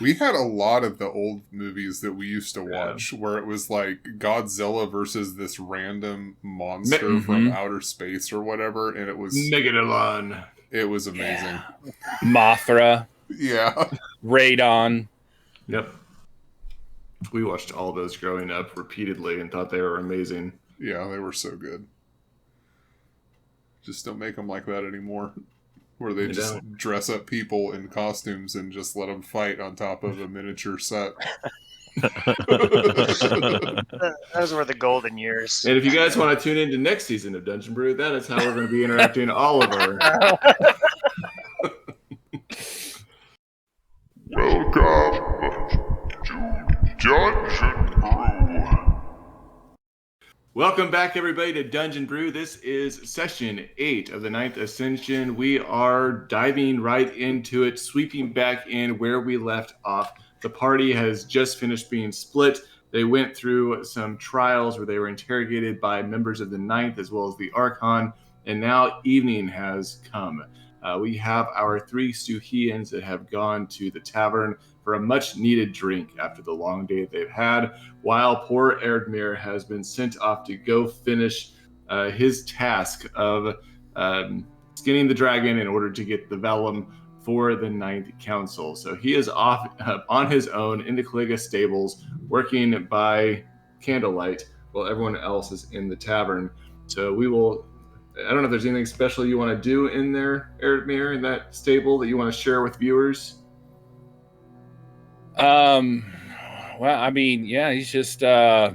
We had a lot of the old movies that we used to watch where it was like Godzilla versus this random monster from outer space or whatever, and it was Megalodon. It was amazing. Yeah. Mothra. Yeah. Radon. Yep. We watched all those growing up repeatedly and thought they were amazing. Yeah, they were so good. Just don't make them like that anymore. Where they just dress up people in costumes and just let them fight on top of a miniature set. Those were the golden years. And if you guys want to tune into next season of Dungeon Brew, that is how we're going to be interacting all of our... Welcome to Dungeon Brew. Welcome back, everybody, to Dungeon Brew. This is session 8 of the 9th Ascension. We are diving right into it, sweeping back in where we left off. The party has just finished being split. They went through some trials where they were interrogated by members of the 9th as well as the Archon, and now evening has come. We have our 3 �ฑ𝐢𝐤𝐤𝐿 that have gone to the tavern for a much-needed drink after the long day that they've had, while poor 𝐿𝐷 has been sent off to go finish his task of skinning the dragon in order to get the vellum for the 9th Council. So he is off on his own in the Caligula stables, working by candlelight, while everyone else is in the tavern. So we will... I don't know if there's anything special you want to do in there, 𝐿𝐷, in that stable that you want to share with viewers? Well, I mean, yeah, he's just I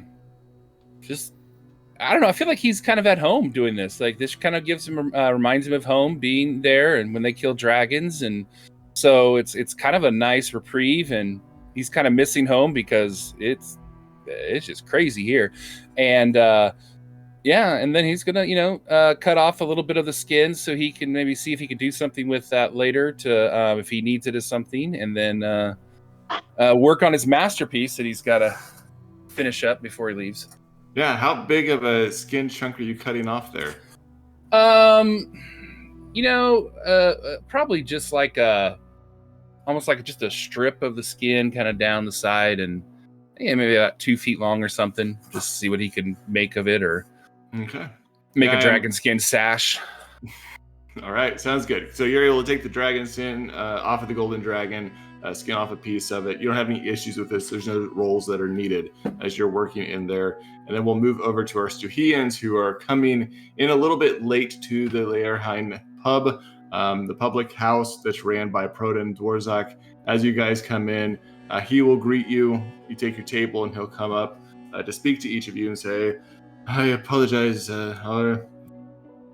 don't know. I feel like he's kind of at home doing this. Like, this kind of gives him, reminds him of home, being there and when they kill dragons, and so it's kind of a nice reprieve. And he's kind of missing home because it's just crazy here, and yeah, and then he's gonna cut off a little bit of the skin so he can maybe see if he can do something with that later to if he needs it as something, and then work on his masterpiece that he's got to finish up before he leaves. Yeah, how big of a skin chunk are you cutting off there? Probably just like almost like just a strip of the skin kind of down the side, and maybe about 2 feet long or something, just to see what he can make of it, or make a dragon skin sash. All right, sounds good. So you're able to take the dragon skin off of the golden dragon, skin off a piece of it. You don't have any issues with this. There's no rolls that are needed as you're working in there. And then we'll move over to our �ฑ𝐢𝐤𝐤𝐿, who are coming in a little bit late to the 𝐿𝐷 pub, the public house that's ran by Prodan Dworzak. As you guys come in, he will greet you. You take your table, and he'll come up to speak to each of you and say, "I apologize.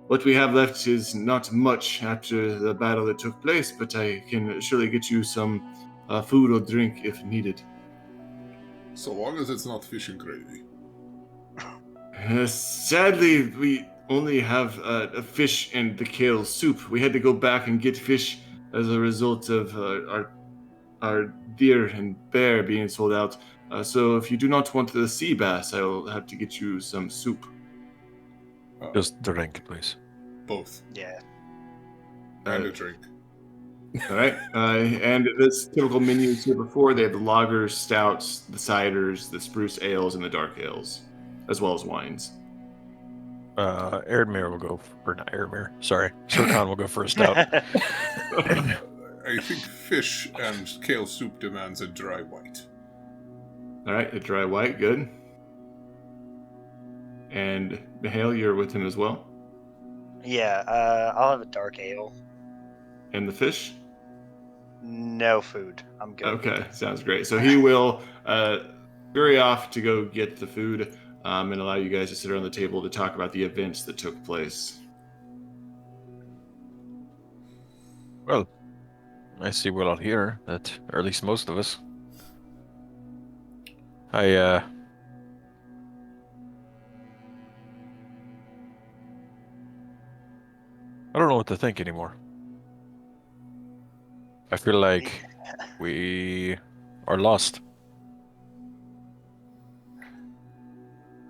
What we have left is not much after the battle that took place, but I can surely get you some food or drink if needed." So long as it's not fish and gravy. Sadly, we only have a fish and the kale soup. We had to go back and get fish as a result of our deer and bear being sold out. So if you do not want the sea bass, I will have to get you some soup. Just drink, please. Both. Yeah. And a drink. All right. And this typical menu is here before. They have the lagers, stouts, the ciders, the spruce ales, and the dark ales, as well as wines. 𝐿𝐷 will go for... Not 𝐿𝐷. Sorry. 𝐸 will go for a stout. I think fish and kale soup demands a dry white. All right. A dry white. Good. And Mihail, you're with him as well? Yeah, I'll have a dark ale. And the fish? No food. I'm good. Okay, sounds great. So he will hurry off to go get the food and allow you guys to sit around the table to talk about the events that took place. Well, I see we're all here, or at least most of us. I don't know what to think anymore. I feel like we are lost.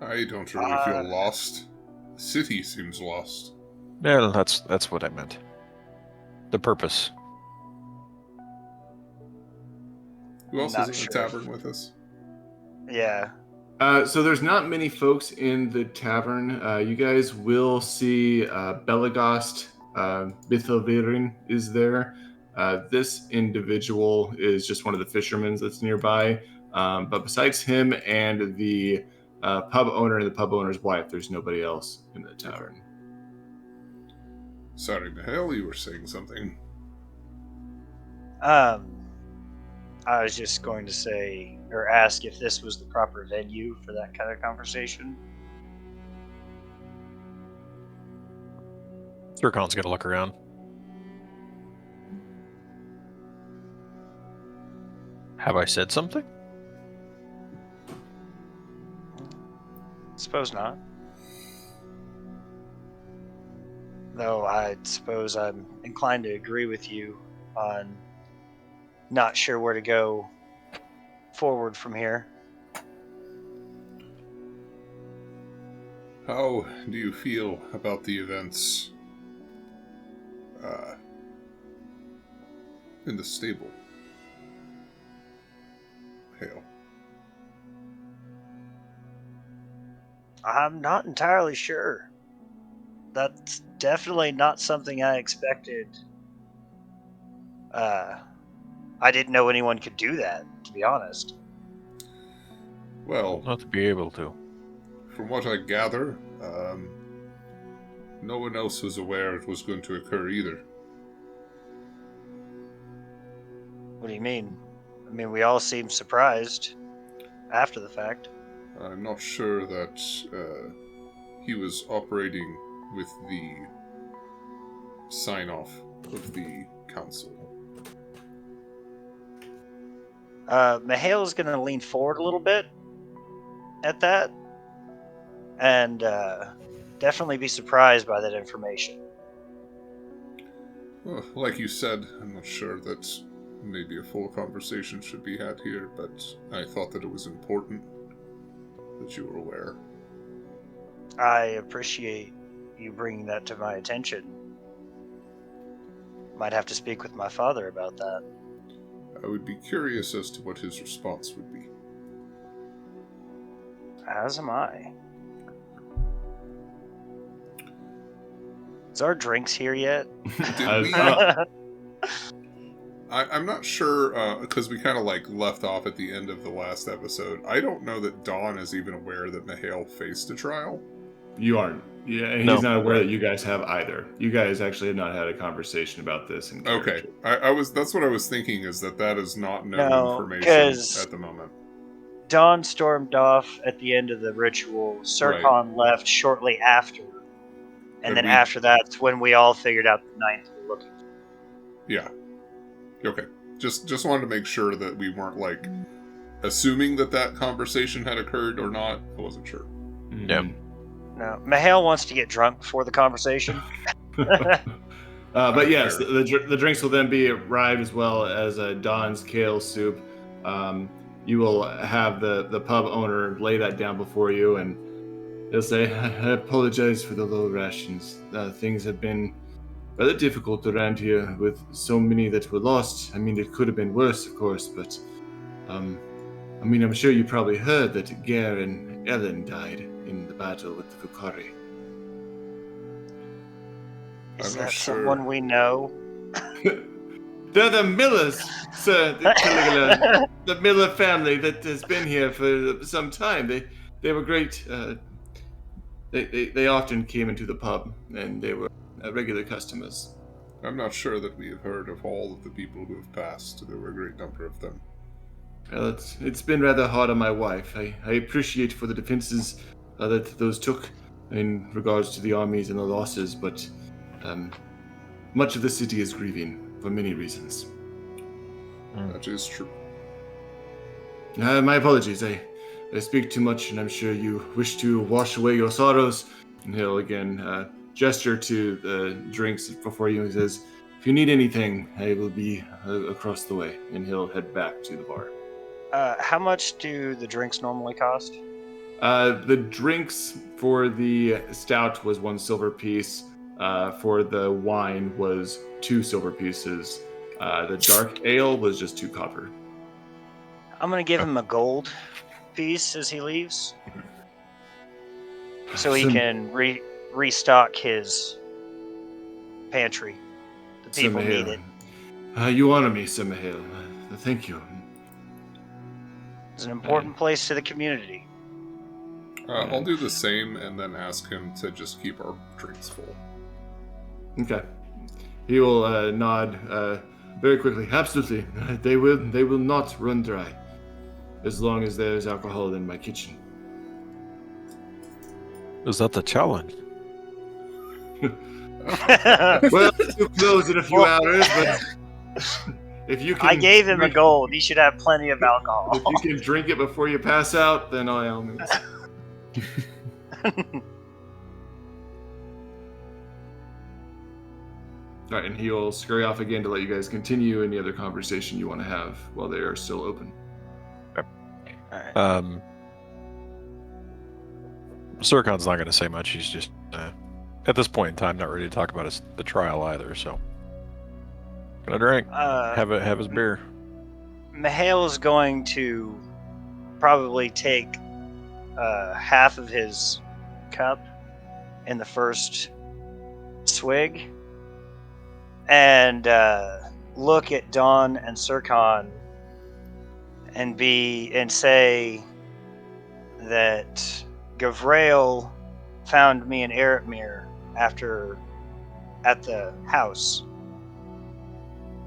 I don't really feel lost. The city seems lost. Yeah, that's what I meant. The purpose. Who else Not is in the sure. tavern with us? Yeah. So there's not many folks in the tavern. You guys will see Belagost Bithelvirin is there. This individual is just one of the fishermen that's nearby. But besides him and the pub owner and the pub owner's wife, there's nobody else in the tavern. Sorry, Mihail, you were saying something. I was just going to say, or ask if this was the proper venue for that kind of conversation. 𝐿's gonna look around. Have I said something? Suppose not. Though I suppose I'm inclined to agree with you on not sure where to go forward from here. How do you feel about the events in the stable? Hale. I'm not entirely sure. That's definitely not something I expected. I didn't know anyone could do that, to be honest. Well, Not to be able to. from what I gather, no one else was aware it was going to occur either. What do you mean? I mean, we all seemed surprised after the fact. I'm not sure that he was operating with the sign-off of the council. Mihail's going to lean forward a little bit at that and definitely be surprised by that information. Well, like you said, I'm not sure that maybe a full conversation should be had here, but I thought that it was important that you were aware. I appreciate you bringing that to my attention. Might have to speak with my father about that. I would be curious as to what his response would be. As am I. Is our drinks here yet? Did we? I'm not sure, because we kind of like left off at the end of the last episode. I don't know that Dawn is even aware that Mihail faced a trial. You aren't. Yeah, and No. he's not aware that you guys have either. You guys actually have not had a conversation about this. In Okay, character. I was. That's what I was thinking. Is that is not known No, information 'cause- at the moment. Dawn stormed off at the end of the ritual. 𝐸 left shortly after. And And then we- after that's when we all figured out the ninth were looking for. Yeah. Okay. Just wanted to make sure that we weren't like assuming that conversation had occurred or not. I wasn't sure. Yeah. No, Mihail wants to get drunk before the conversation. But yes, the drinks will then be arrived as well as Dawn's kale soup. You will have the pub owner lay that down before you, and he'll say, "I apologize for the low rations. Things have been rather difficult around here with so many that were lost. I mean, it could have been worse, of course, but I mean, I'm sure you probably heard that 𝐤𝐤 and Ellen died in the battle with the 𝐵𝑢𝑐ari. Is I'm not that sure. someone we know? They're the Millers, sir. The Miller family that has been here for some time. They were great. They often came into the pub, and they were regular customers. I'm not sure that we have heard of all of the people who have passed. There were a great number of them. Well, it's been rather hard on my wife. I appreciate for the defenses that those took in regards to the armies and the losses, but much of the city is grieving for many reasons. That is true. My apologies. I speak too much, and I'm sure you wish to wash away your sorrows. And he'll again gesture to the drinks before you and says, "If you need anything, I will be across the way." And he'll head back to the bar. How much do the drinks normally cost? The drinks for the stout was 1 silver piece. For the wine was 2 silver pieces. The dark ale was just 2 copper. I'm gonna give him a gold piece as he leaves, so he can restock his pantry. The people need it. You honor me, 𝐸𝐸. Thank you. It's an important place to the community. I'll do the same and then ask him to just keep our drinks full. Okay. He will nod very quickly. Absolutely. They will not run dry as long as there's alcohol in my kitchen. Is that the challenge? Well, you close in a few hours, but if you can... I gave him a gold. He should have plenty of alcohol. If you can drink it before you pass out, then by all means. Alright, and he'll scurry off again to let you guys continue any other conversation you want to have while they are still open. Alright. 𝐸𝐸 not going to say much. He's just, at this point in time, not ready to talk about the trial either, so. Gonna drink. Have his beer. Mihail is going to probably take half of his cup in the first swig and look at Dawn and 𝐸𝐸 and say that Gavrail found me and Eretmir at the house,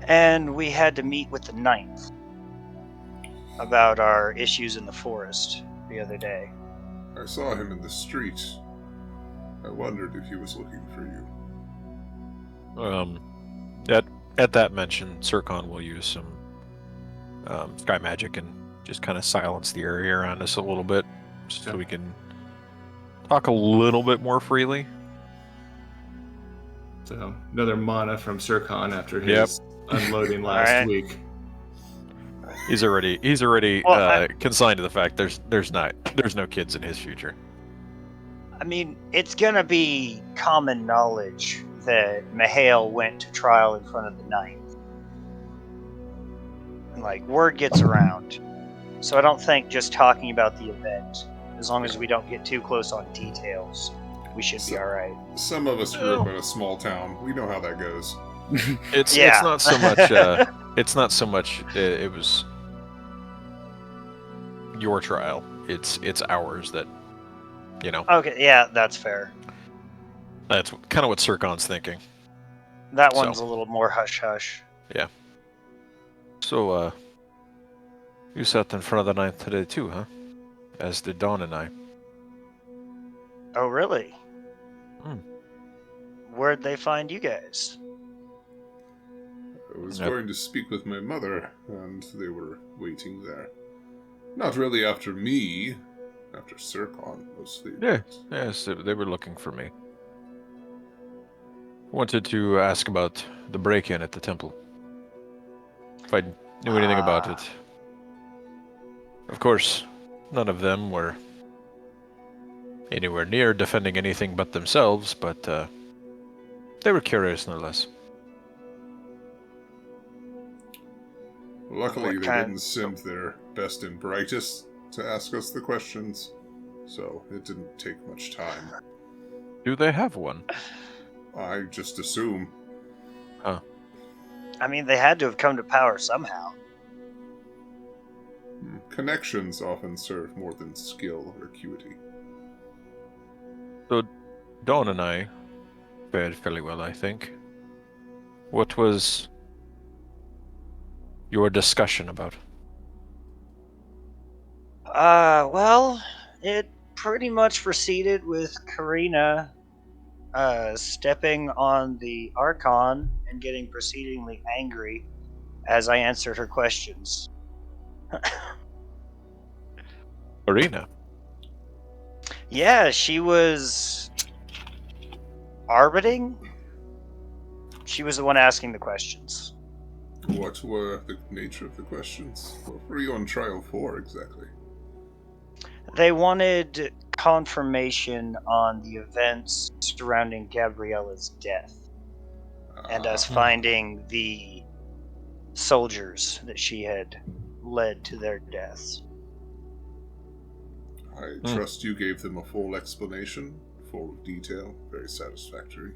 and we had to meet with the Ninth about our issues in the forest the other day. I saw him in the street. I wondered if he was looking for you. At that mention, 𝐸𝐸 will use some sky magic and just kind of silence the area around us a little bit, so we can talk a little bit more freely. So another mana from 𝐸𝐸 after his unloading last week. He's already consigned to the fact there's no kids in his future. I mean, it's gonna be common knowledge that Mihail went to trial in front of the Ninth. And word gets around. So I don't think just talking about the event, as long as we don't get too close on details, we should be alright. Some of us grew up in a small town. We know how that goes. It's not so much. It was your trial. It's ours that, Okay, yeah, that's fair. That's kind of what 𝐸𝐸's thinking. That one's a little more hush hush. Yeah. So, you sat in front of the Ninth today too, huh? As did Dawn and I. Oh, really? Hmm. Where'd they find you guys? I was going to speak with my mother, and they were waiting there. Not really after me, after 𝐸𝐸 mostly. Yes, they were looking for me. Wanted to ask about the break-in at the temple. If I knew anything about it. Of course, none of them were anywhere near defending anything but themselves, but they were curious no less. Luckily, they didn't send their best and brightest to ask us the questions, so it didn't take much time. Do they have one? I just assume. Huh. I mean, they had to have come to power somehow. Connections often serve more than skill or acuity. So, Dawn and I fared fairly well, I think. What was your discussion about? Well, it pretty much proceeded with Karina stepping on the Archon and getting proceedingly angry as I answered her questions. Arena? Yeah, she was arbiting. She was the one asking the questions. What were the nature of the questions? What were you on trial for, exactly? They wanted confirmation on the events surrounding Gabriella's death, and us finding the soldiers that she had led to their deaths. I trust you gave them a full explanation, full of detail, very satisfactory.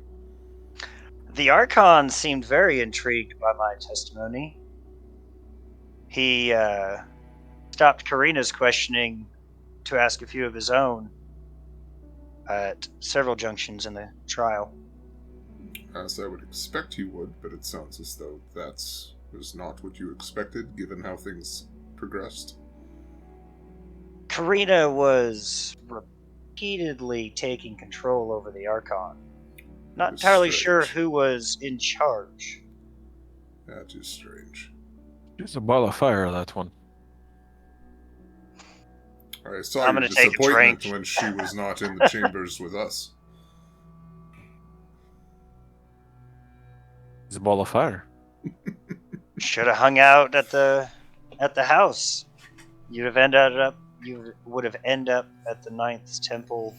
The Archon seemed very intrigued by my testimony. He stopped Karina's questioning to ask a few of his own at several junctions in the trial. As I would expect you would, but it sounds as though was not what you expected, given how things progressed. Karina was repeatedly taking control over the Archon. Not entirely sure who was in charge. That is strange. It's a ball of fire, that one. I saw your disappointment when she was not in the chambers with us. It's a ball of fire. Should have hung out at the house. You would have ended up at the 9th temple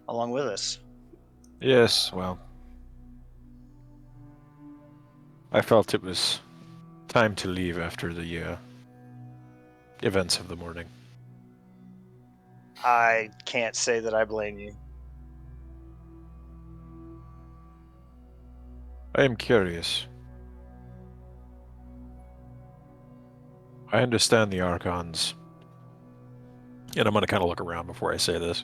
along with us. Yes, well, I felt it was time to leave after the events of the morning. I can't say that I blame you. I am curious. I understand the Archons, and I'm going to kind of look around before I say this.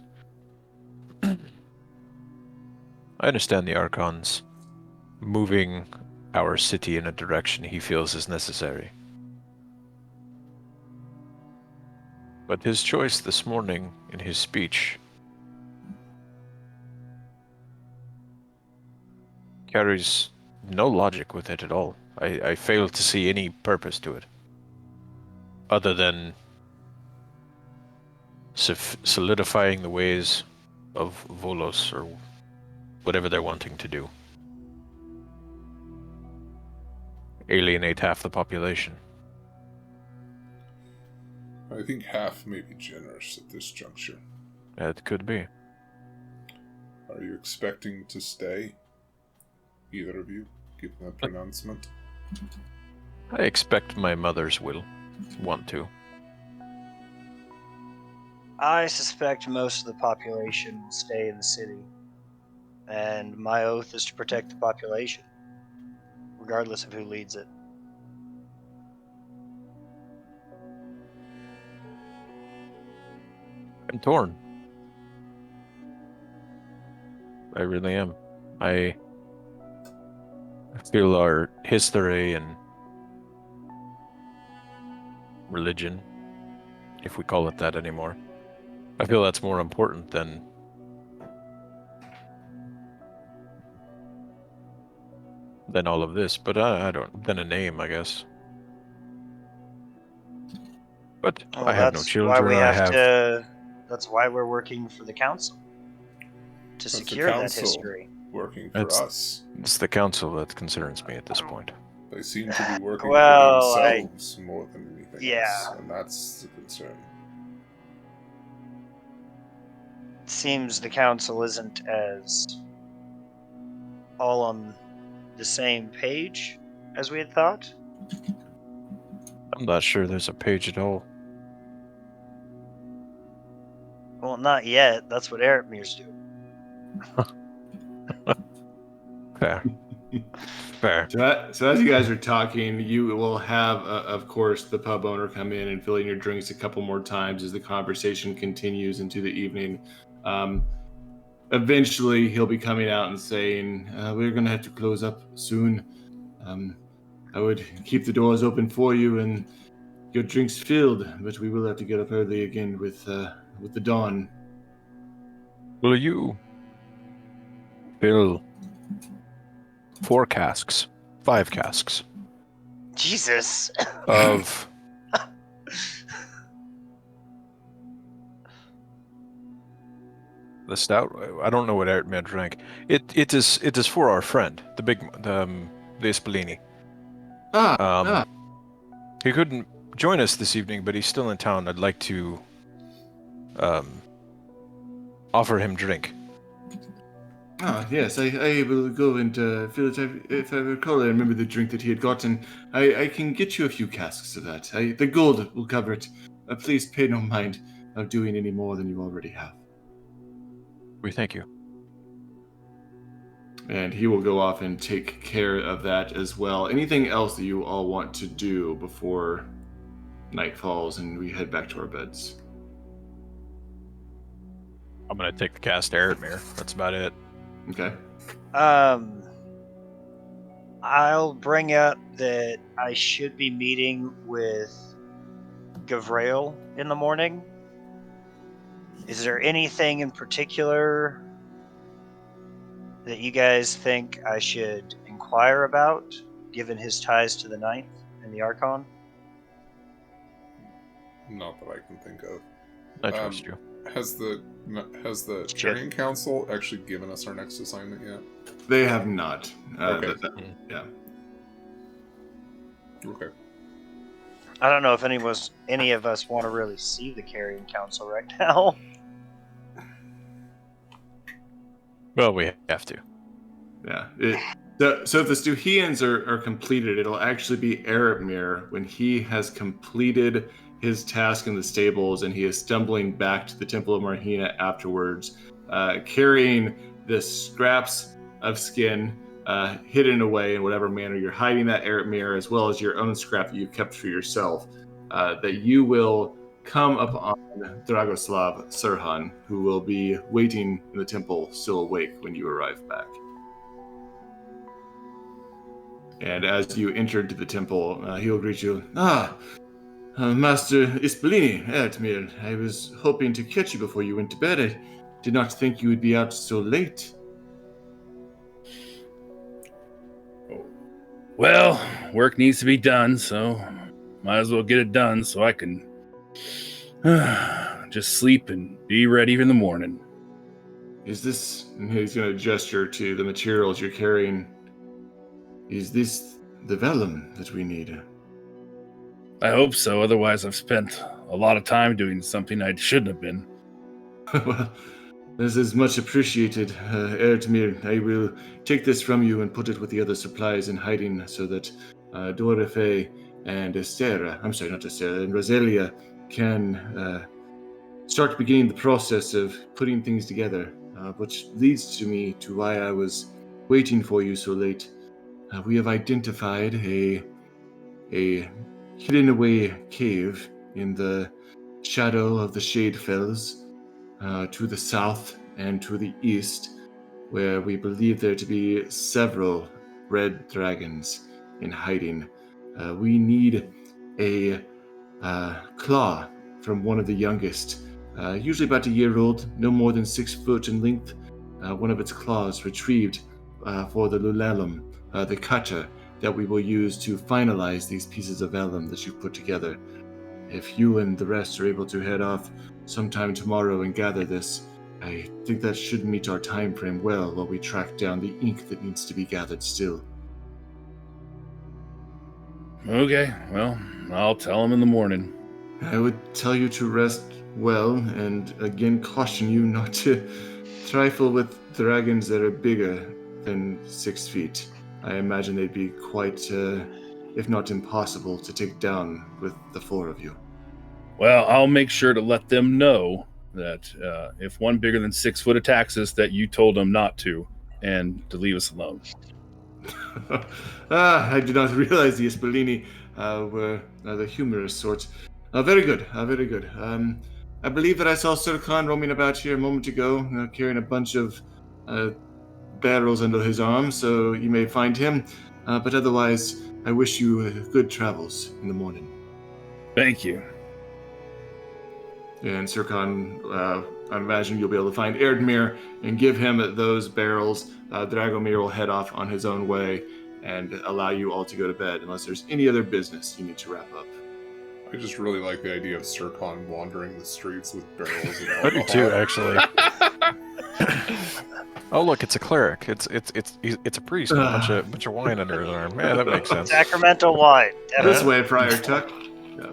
I understand the Archons moving our city in a direction he feels is necessary. But his choice this morning in his speech carries no logic with it at all. I fail to see any purpose to it, other than solidifying the ways of Volos, or whatever they're wanting to do. Alienate half the population. I think half may be generous at this juncture. It could be. Are you expecting to stay? Either of you, given that pronouncement? I expect my mother's will want to. I suspect most of the population will stay in the city. And my oath is to protect the population, regardless of who leads it. I'm torn. I really am. I feel our history and religion, if we call it that anymore, I feel that's more important than all of this, but I don't, than a name, I guess. But well, I have no children. That's why we're working for the council. To secure that history. Working for us. It's the council that concerns me at this point. They seem to be working for themselves more than anything else, and that's the concern. It seems the council isn't as all on the same page as we had thought. I'm not sure there's a page at all. Well, not yet. That's what 𝐿𝐼𝐸's do. Fair. Fair. So as you guys are talking, you will have, of course, the pub owner come in and fill in your drinks a couple more times as the conversation continues into the evening. Eventually, he'll be coming out and saying, we're going to have to close up soon. I would keep the doors open for you and your drinks filled, but we will have to get up early again with the dawn. Will you fill 4 casks, 5 casks Jesus. of the stout? I don't know what 𝐿𝐼𝐸 drank. It is for our friend, the Espellini. He couldn't join us this evening, but he's still in town. I'd like to offer him drink. Ah, yes, I will go and fill it. If I recall, I remember the drink that he had gotten. I can get you a few casks of that. The gold will cover it. Please pay no mind of doing any more than you already have. We thank you. And he will go off and take care of that as well. Anything else that you all want to do before night falls and we head back to our beds? I'm gonna take the cast Ardmir. That's about it. Okay. I'll bring up that I should be meeting with Gavrail in the morning. Is there anything in particular that you guys think I should inquire about, given his ties to the Ninth and the Archon? Not that I can think of. I trust you. Has the Carrying Council actually given us our next assignment yet? They have not. Okay. Yeah. Okay. I don't know if any of us want to really see the Carrying Council right now. Well, we have to. Yeah. So if the Stuhians are completed, it'll actually be Ardmir when he has completed his task in the stables and he is stumbling back to the Temple of Marhina afterwards, carrying the scraps of skin hidden away in whatever manner you're hiding that Ardmir, as well as your own scrap that you've kept for yourself, that you will come upon Dragoslav Sirhan, who will be waiting in the temple, still awake when you arrive back. And as you enter into the temple, he will greet you. Master Ispalini, Ardmir, I was hoping to catch you before you went to bed. I did not think you would be out so late. Well, work needs to be done, so might as well get it done so I can just sleep and be ready in the morning. Is this, and he's going to gesture to the materials you're carrying, is this the vellum that we need? I hope so, otherwise I've spent a lot of time doing something I shouldn't have been. Well, this is much appreciated, Ardmir. I will take this from you and put it with the other supplies in hiding so that Dorife and and Roselia can start beginning the process of putting things together, which leads to me to why I was waiting for you so late. We have identified a hidden away cave in the shadow of the Shade Fells, to the south and to the east, where we believe there to be several red dragons in hiding. We need a claw from one of the youngest, usually about a year old, no more than 6 foot in length. One of its claws retrieved for the Lulalum, the cutter that we will use to finalize these pieces of vellum that you've put together. If you and the rest are able to head off sometime tomorrow and gather this, I think that should meet our time frame well while we track down the ink that needs to be gathered still. Okay, well, I'll tell him in the morning. I would tell you to rest well, and again caution you not to trifle with dragons that are bigger than 6 feet. I imagine they'd be quite, if not impossible, to take down with the 4 of you. Well, I'll make sure to let them know that if one bigger than 6 foot attacks us, that you told them not to, and to leave us alone. I did not realize the Ispalini were the humorous sort. Very good, very good. I believe that I saw Sir Khan roaming about here a moment ago, carrying a bunch of barrels under his arm, so you may find him. But otherwise, I wish you good travels in the morning. Thank you. And Sir Khan, I imagine you'll be able to find Ardmir and give him those barrels. Dragomir will head off on his own way and allow you all to go to bed, unless there's any other business you need to wrap up. I just really like the idea of Sir Khan wandering the streets with barrels of I do alcohol. too, actually. Oh, look, it's a cleric. It's a priest with a bunch of wine under his arm. Yeah, that makes sense. Sacramento wine. This way, Friar Tuck.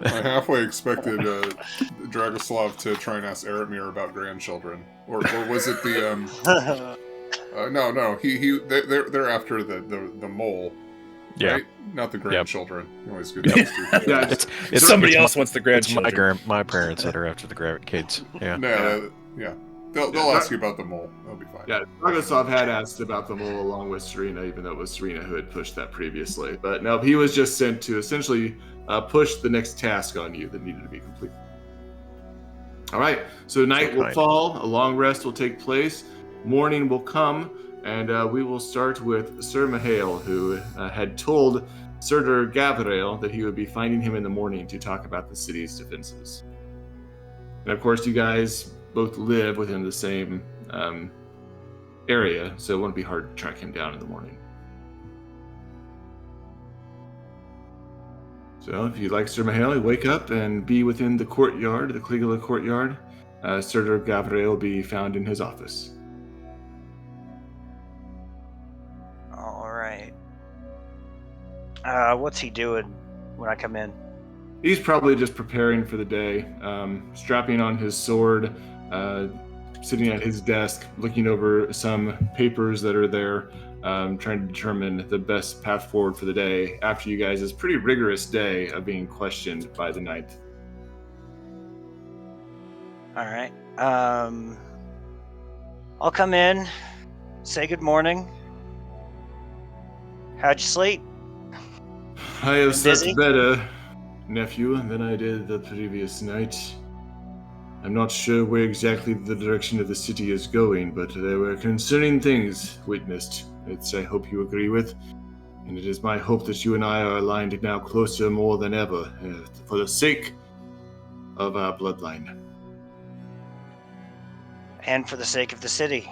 I halfway expected Dragoslav to try and ask Ardmir about grandchildren. Or was it the No. They're after the mole. Yeah. Right? Not the grandchildren. You always get those two things. Yeah, It's Somebody else wants the It's grandchildren. my parents that are after the kids. Yeah. Yeah. They'll ask you about the mole. They'll be fine. Yeah, Dragosov had asked about the mole along with Serena, even though it was Serena who had pushed that previously. But no, he was just sent to essentially push the next task on you that needed to be completed. All right, so night will fall, a long rest will take place, morning will come, and we will start with Sir Mihail, who had told Sir Gabriel that he would be finding him in the morning to talk about the city's defenses. And of course, you guys both live within the same area, so it won't be hard to track him down in the morning. So if you'd like Sir Mihail, wake up and be within the courtyard, the 𝐥𝐤𝐤 courtyard. Sir Gabriel will be found in his office. All right. What's he doing when I come in? He's probably just preparing for the day, strapping on his sword, sitting at his desk, looking over some papers that are there, trying to determine the best path forward for the day after you guys' pretty rigorous day of being questioned by the Ninth. All right. I'll come in, say good morning. How'd you sleep? I have slept Busy? better, nephew, than I did the previous night. I'm not sure where exactly the direction of the city is going, but there were concerning things witnessed, which I hope you agree with. And it is my hope that you and I are aligned now closer more than ever, for the sake of our bloodline. And for the sake of the city.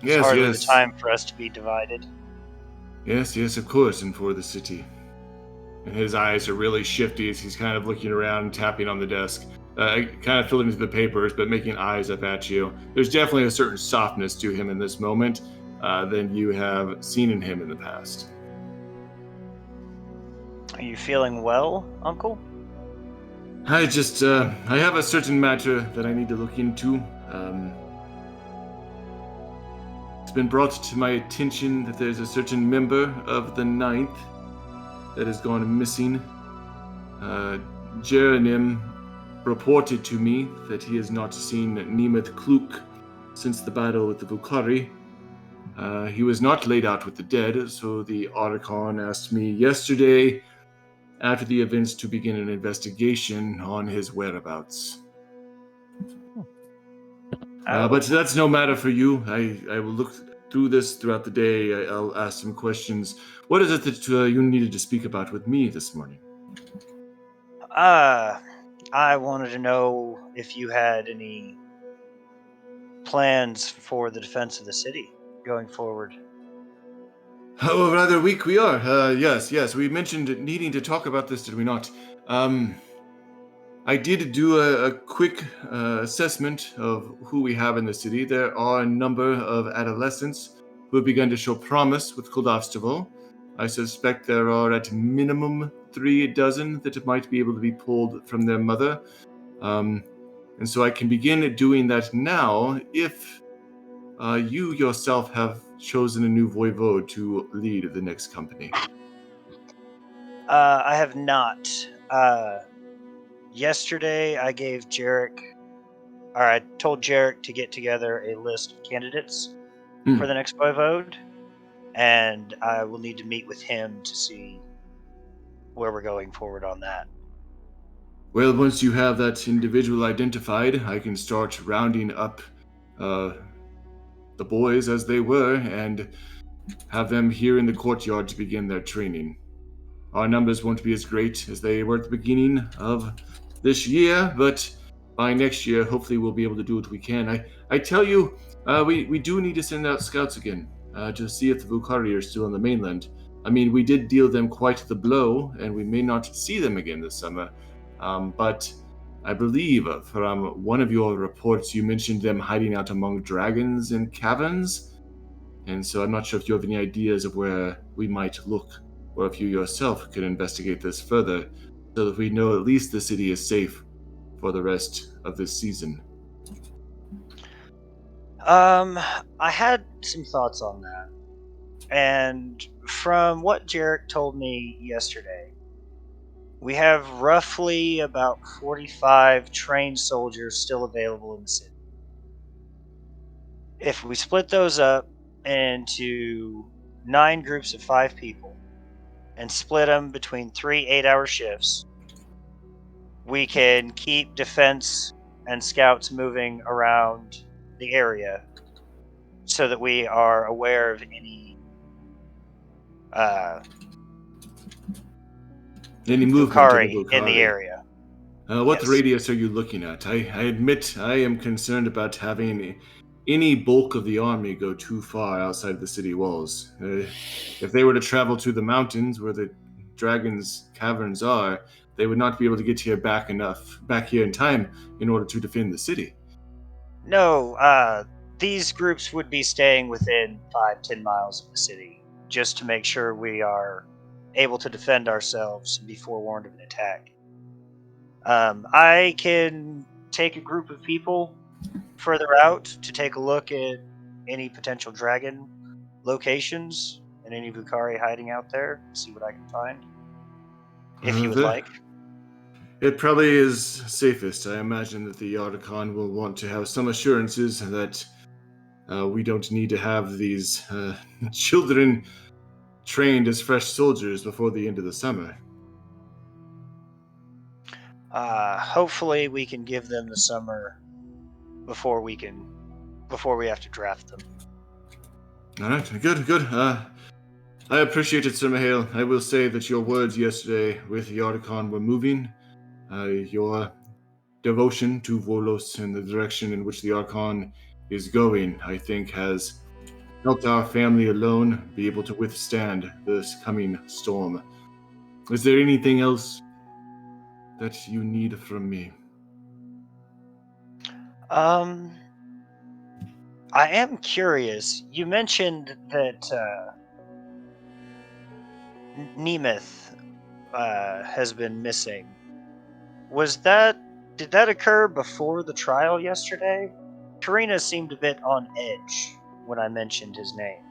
It's Yes, hardly yes. the time for us to be divided. Yes, of course, and for the city. And his eyes are really shifty as he's kind of looking around and tapping on the desk. Kind of filling into the papers, but making eyes up at you. There's definitely a certain softness to him in this moment than you have seen in him in the past. Are you feeling well, Uncle? I have a certain matter that I need to look into. It's been brought to my attention that there's a certain member of the Ninth that has gone missing. Jeronim reported to me that he has not seen 𝐦𝐤𝐤 since the battle with the Vukhari. He was not laid out with the dead, so the Archon asked me yesterday, after the events, to begin an investigation on his whereabouts. But that's no matter for you. I will look through this throughout the day. I'll ask some questions. What is it that you needed to speak about with me this morning? I wanted to know if you had any plans for the defense of the city going forward. Oh, rather weak we are. Yes. We mentioned needing to talk about this, did we not? I did do a quick assessment of who we have in the city. There are a number of adolescents who have begun to show promise with 𝐥𝐤𝐤. I suspect there are at minimum 3 dozen that might be able to be pulled from their mother. And so I can begin doing that now if you yourself have chosen a new voivode to lead the next company. I have not. Yesterday I gave I told Jarek to get together a list of candidates for the next voivode, and I will need to meet with him to see where we're going forward on that. Well, once you have that individual identified, I can start rounding up the boys as they were and have them here in the courtyard to begin their training. Our numbers won't be as great as they were at the beginning of this year, but by next year, hopefully we'll be able to do what we can. I tell you, we do need to send out scouts again to see if the Vukhari are still on the mainland. I mean, we did deal them quite the blow, and we may not see them again this summer. But I believe from one of your reports, you mentioned them hiding out among dragons and caverns. And so I'm not sure if you have any ideas of where we might look, or if you yourself could investigate this further, so that we know at least the city is safe for the rest of this season. I had some thoughts on that. And from what Jarek told me yesterday, we have roughly about 45 trained soldiers still available in the city. If we split those up into 9 groups of 5 people and split them between 3 8-hour shifts, we can keep defense and scouts moving around the area so that we are aware of any movement Bukhari of the in the Bukhari. area. What Yes. radius are you looking at? I admit I am concerned about having any bulk of the army go too far outside the city walls. If they were to travel to the mountains where the dragon's caverns are, they would not be able to get here back here in time in order to defend the city. No, these groups would be staying within 5-10 miles of the city, just to make sure we are able to defend ourselves and be forewarned of an attack. I can take a group of people further out to take a look at any potential dragon locations and any Bukhari hiding out there, see what I can find. If you would like. It probably is safest. I imagine that the Archon will want to have some assurances that we don't need to have these children trained as fresh soldiers before the end of the summer. Hopefully we can give them the summer before we have to draft them. All right, good. I appreciate it, Sir Mihail. I will say that your words yesterday with the Archon were moving. Your devotion to Volos and the direction in which the Archon is going, I think, has helped our family alone be able to withstand this coming storm. Is there anything else that you need from me? I am curious. You mentioned that Nemeth has been missing. Did that occur before the trial yesterday? Karina seemed a bit on edge when I mentioned his name.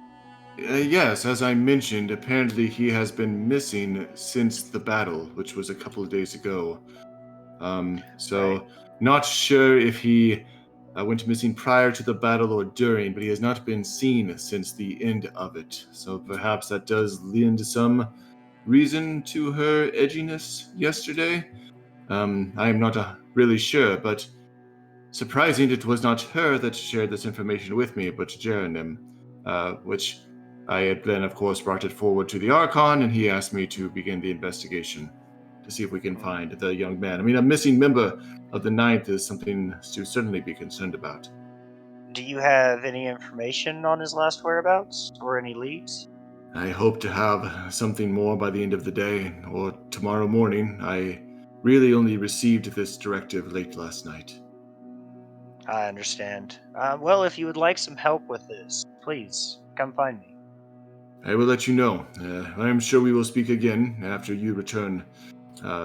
Yes, as I mentioned, apparently he has been missing since the battle, which was a couple of days ago. Right. Not sure if he went missing prior to the battle or during, but he has not been seen since the end of it. So perhaps that does lend some reason to her edginess yesterday. I am not really sure, but surprising it was not her that shared this information with me, but Jeronim, which I had then, of course, brought it forward to the Archon, and he asked me to begin the investigation to see if we can find the young man. I mean, a missing member of the Ninth is something to certainly be concerned about. Do you have any information on his last whereabouts or any leads? I hope to have something more by the end of the day or tomorrow morning. I really only received this directive late last night. I understand. Well, if you would like some help with this, please come find me. I will let you know. I am sure we will speak again after you return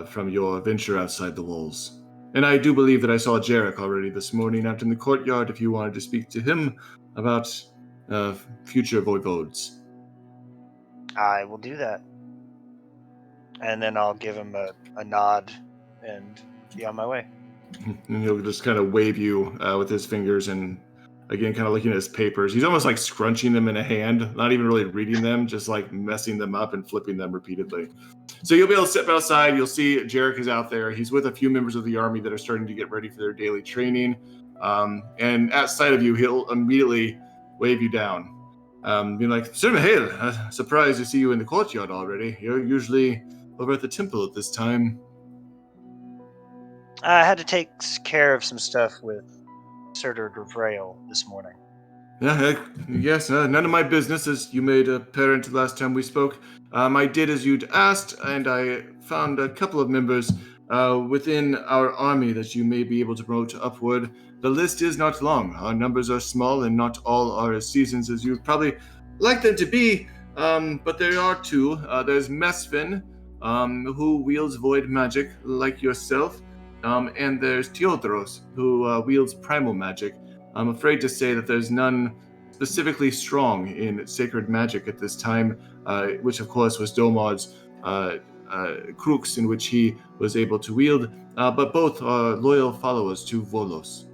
from your venture outside the walls. And I do believe that I saw Jarek already this morning out in the courtyard if you wanted to speak to him about future voivodes. I will do that. And then I'll give him a nod and be on my way. And he'll just kind of wave you with his fingers and, again, kind of looking at his papers. He's almost like scrunching them in a hand, not even really reading them, just like messing them up and flipping them repeatedly. So you'll be able to step outside. You'll see Jarek is out there. He's with a few members of the army that are starting to get ready for their daily training. And at sight of you, he'll immediately wave you down. Being like, Sir Mihail, surprised to see you in the courtyard already. You're usually over at the temple at this time. I had to take care of some stuff with Sir Grail this morning. Yes, none of my business, as you made apparent last time we spoke. I did as you'd asked, and I found a couple of members within our army that you may be able to promote upward. The list is not long. Our numbers are small, and not all are as seasoned as you'd probably like them to be. But there are two. There's Mesfin, who wields void magic, like yourself. And there's Teodros, who wields primal magic. I'm afraid to say that there's none specifically strong in sacred magic at this time, which of course was Domod's crux in which he was able to wield, but both are loyal followers to Volos.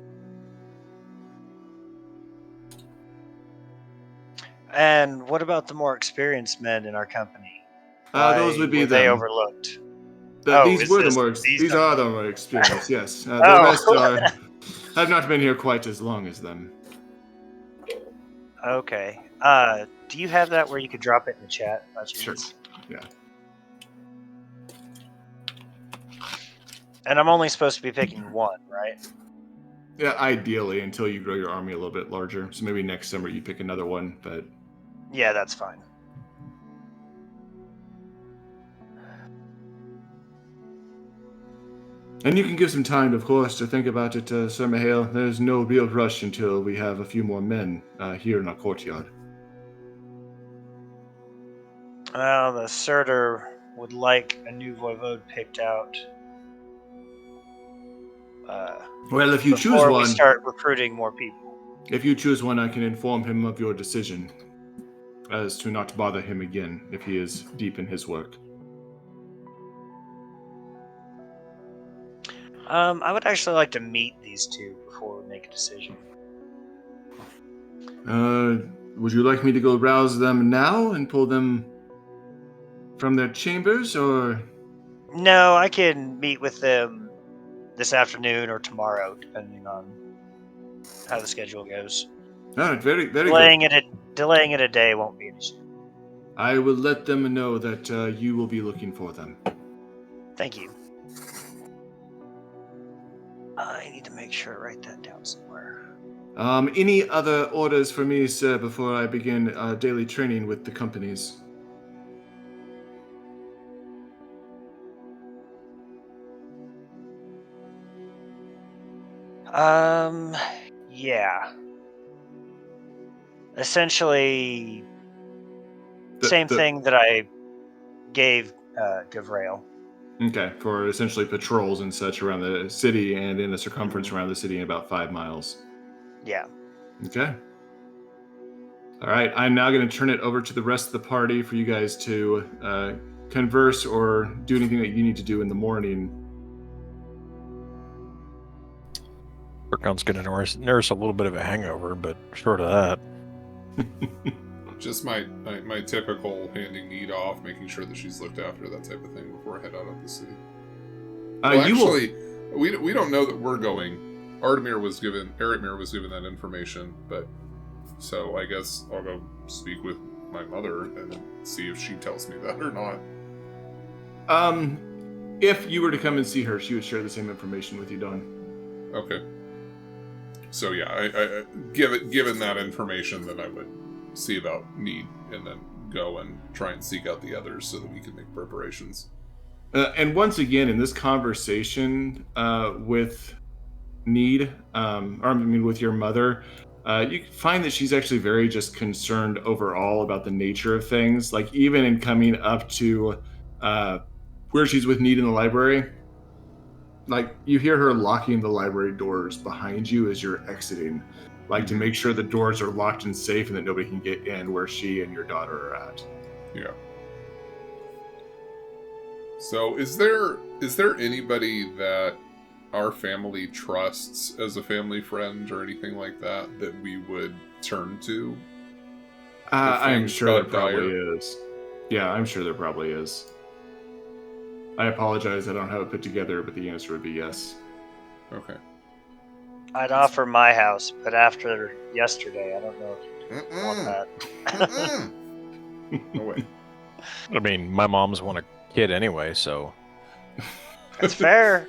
And what about the more experienced men in our company? Those would be were they them. overlooked? These are the more experienced, yes. The rest have not been here quite as long as them. Okay. Do you have that where you could drop it in the chat? Sure. Yeah. And I'm only supposed to be picking one, right? Yeah, ideally, until you grow your army a little bit larger. So maybe next summer you pick another one, but... Yeah, that's fine. And you can give some time, of course, to think about it, Sir Mihail. There's no real rush until we have a few more men here in our courtyard. Well, the Surtur would like a new voivode picked out. Well, if you choose before one... we start recruiting more people. If you choose one, I can inform him of your decision, as to not bother him again if he is deep in his work. I would actually like to meet these two before we make a decision. Would you like me to go rouse them now and pull them from their chambers, or...? No, I can meet with them this afternoon or tomorrow, depending on how the schedule goes. All right, very, very good. Delaying it a day won't be an issue. I will let them know that you will be looking for them. Thank you. I need to make sure I write that down somewhere. Any other orders for me, sir, before I begin daily training with the companies? Yeah. Essentially, same thing that I gave 𝐥𝐤𝐤𝐞. Okay, for essentially patrols and such around the city and in a circumference around the city in about 5 miles. Yeah. Okay. All right, I'm now going to turn it over to the rest of the party for you guys to converse or do anything that you need to do in the morning. Burkon's going to nurse a little bit of a hangover, but short of that. Just my typical handing Need off, making sure that she's looked after, that type of thing, before I head out of the city. We don't know that we're going. Eretmir was given that information, but so I guess I'll go speak with my mother and see if she tells me that or not. If you were to come and see her, she would share the same information with you, Don. Okay. So yeah, I given that information, then I would see about Need and then go and try and seek out the others so that we can make preparations. And once again, in this conversation with Need, with your mother, you find that she's actually very just concerned overall about the nature of things. Like even in coming up to where she's with Need in the library, like you hear her locking the library doors behind you as you're exiting, like to make sure the doors are locked and safe and that nobody can get in where she and your daughter are at. Yeah. So is there anybody that our family trusts as a family friend or anything like that we would turn to? I'm sure there probably is. Yeah, I'm sure there probably is. I apologize, I don't have it put together, but the answer would be yes. Okay. I'd offer my house, but after yesterday, I don't know if you want that. No way. I mean, my mom's want a kid anyway, so... That's fair.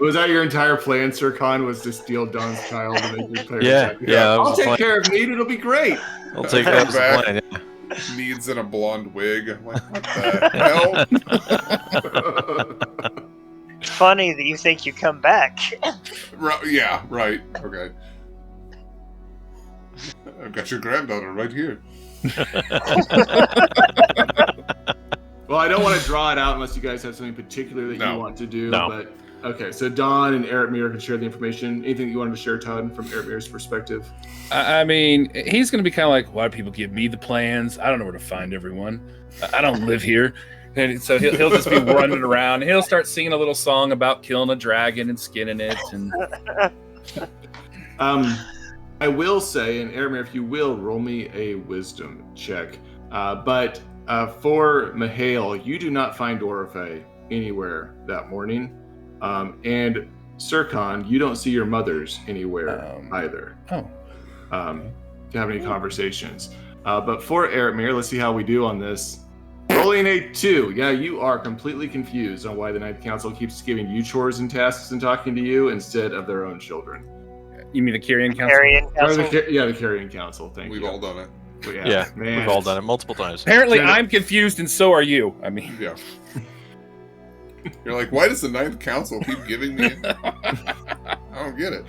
Was that your entire plan, Sir Khan, was to steal Don's child and make your player? Yeah. I'll take care of Need, it'll be great. I'll take that as a plan, yeah. Needs in a blonde wig. I'm like, what the hell? Funny that you think you come back. Yeah, right. Okay. I've got your granddaughter right here. Well, I don't want to draw it out unless you guys have something particular that you want to do. No. But Okay, so Don and Eretmir can share the information. Anything you wanted to share, Todd, from Eretmir's perspective? I mean, he's going to be kind of like, why do people give me the plans? I don't know where to find everyone. I don't live here. And so he'll just be running around. He'll start singing a little song about killing a dragon and skinning it. And I will say, and Eretmir, if you will, roll me a wisdom check. But for Mihail, you do not find Dorothy anywhere that morning. And 𝐸⁻𝐾, you don't see your mothers anywhere either. To have any conversations. But for Eretmir, let's see how we do on this. Rolling a 2. Yeah, you are completely confused on why the Ninth Council keeps giving you chores and tasks and talking to you instead of their own children. You mean the Carrion Council? Carrion Council? The Carrion Council. Thank you. We've all done it. But Yeah, man. we've all done it multiple times. Apparently, I'm confused, and so are you. I mean, Yeah. You're like, why does the Ninth Council keep giving me? I don't get it.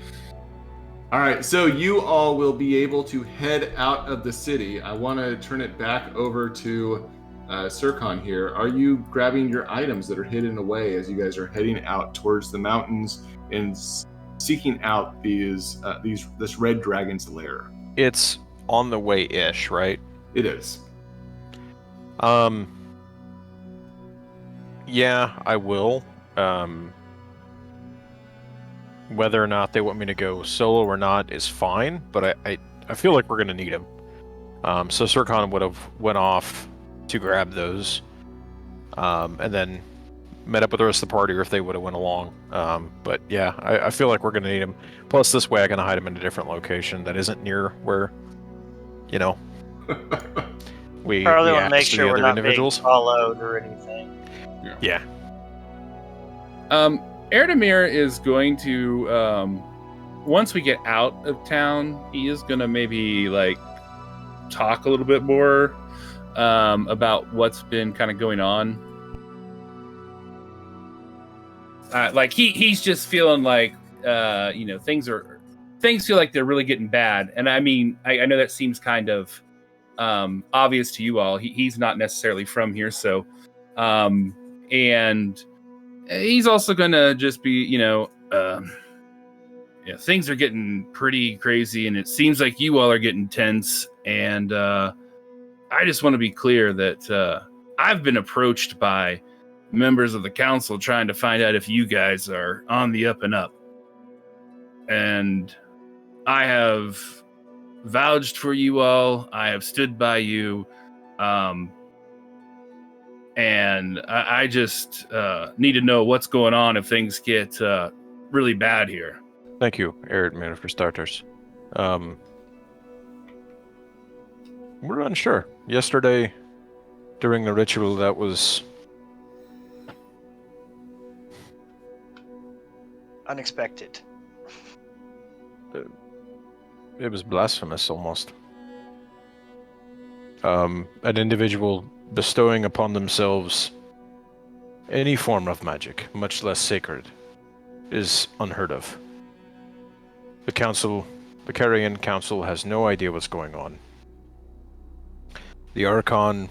All right, so you all will be able to head out of the city. I want to turn it back over to 𝐸⁻𝐾 here. Are you grabbing your items that are hidden away as you guys are heading out towards the mountains and seeking out this red dragon's lair? It's on the way-ish, right? It is. Yeah, I will. Whether or not they want me to go solo or not is fine, but I feel like we're going to need him. So 𝐸⁻𝐾 would have went off to grab those, and then met up with the rest of the party, or if they would have went along. But yeah, I feel like we're going to need him. Plus, this way I can hide him in a different location that isn't near where, we Probably want to make asked sure the we're other not individuals. being followed or anything. Yeah. Eretmir is going to, once we get out of town, he is going to maybe talk a little bit more about what's been kind of going on. He's just feeling like things feel like they're really getting bad. And I mean, I know that seems kind of obvious to you all. He's not necessarily from here, so and he's also gonna just be, things are getting pretty crazy, and it seems like you all are getting tense. And I just want to be clear that I've been approached by members of the council trying to find out if you guys are on the up and up. And I have vouched for you all. I have stood by you. And I just need to know what's going on if things get really bad here. Thank you, Eretmir, for starters. We're unsure. Yesterday, during the ritual, that was Unexpected. it was blasphemous, almost. An individual bestowing upon themselves any form of magic, much less sacred, is unheard of. The Carrion Council has no idea what's going on. The Archon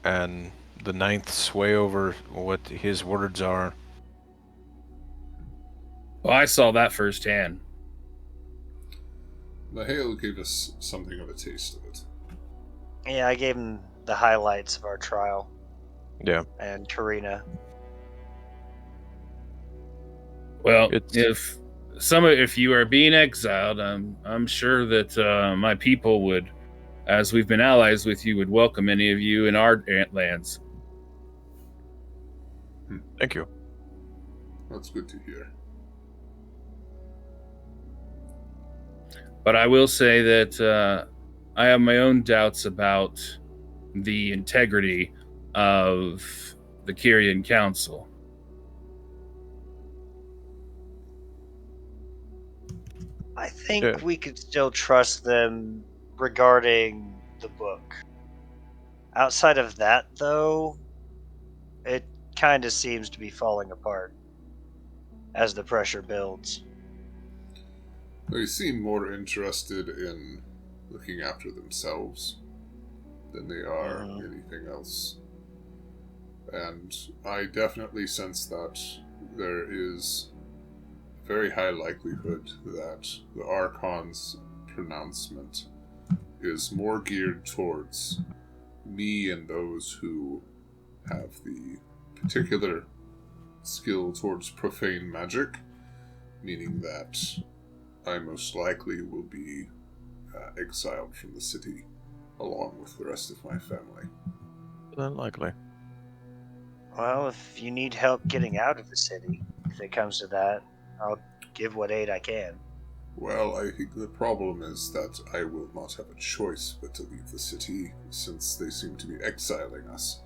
and the Ninth sway over what his words are. Well, I saw that firsthand. Mihail gave us something of a taste of it. Yeah, I gave him the highlights of our trial. Yeah. And Tarina. Well, if you are being exiled, I'm sure that my people would, as we've been allies with you, would welcome any of you in our lands. Thank you. That's good to hear. But I will say that I have my own doubts about the integrity of the Carrion Council. I think we could still trust them regarding the book. Outside of that, though, it kind of seems to be falling apart as the pressure builds. They seem more interested in looking after themselves than they are anything else. And I definitely sense that there is a very high likelihood that the Archon's pronouncement is more geared towards me and those who have the particular skill towards profane magic, meaning that I most likely will be exiled from the city along with the rest of my family. Unlikely. Well, if you need help getting out of the city, if it comes to that, I'll give what aid I can. Well, I think the problem is that I will not have a choice but to leave the city, since they seem to be exiling us.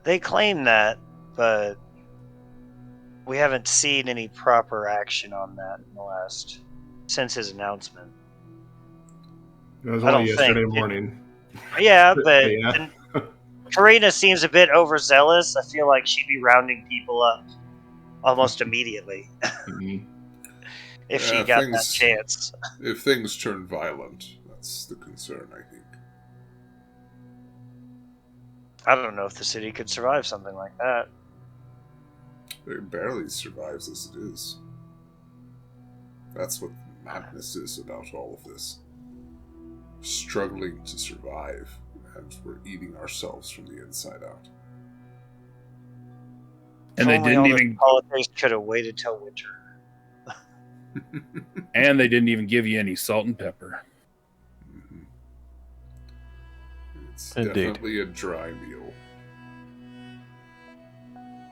They claim that, but we haven't seen any proper action on that in the last... since his announcement. It was I don't only yesterday think- morning. Yeah, but Yeah. Karina seems a bit overzealous. I feel like she'd be rounding people up almost immediately Mhm. if she got that things- chance. If things turn violent, that's the concern, I think. I don't know if the city could survive something like that. It barely survives as it is. That's what the madness is about all of this. Struggling to survive, and we're eating ourselves from the inside out. And they Only didn't all this even politics could have waited till winter. and they didn't even give you any salt and pepper. Mhm. It's Indeed. definitely a dry meal.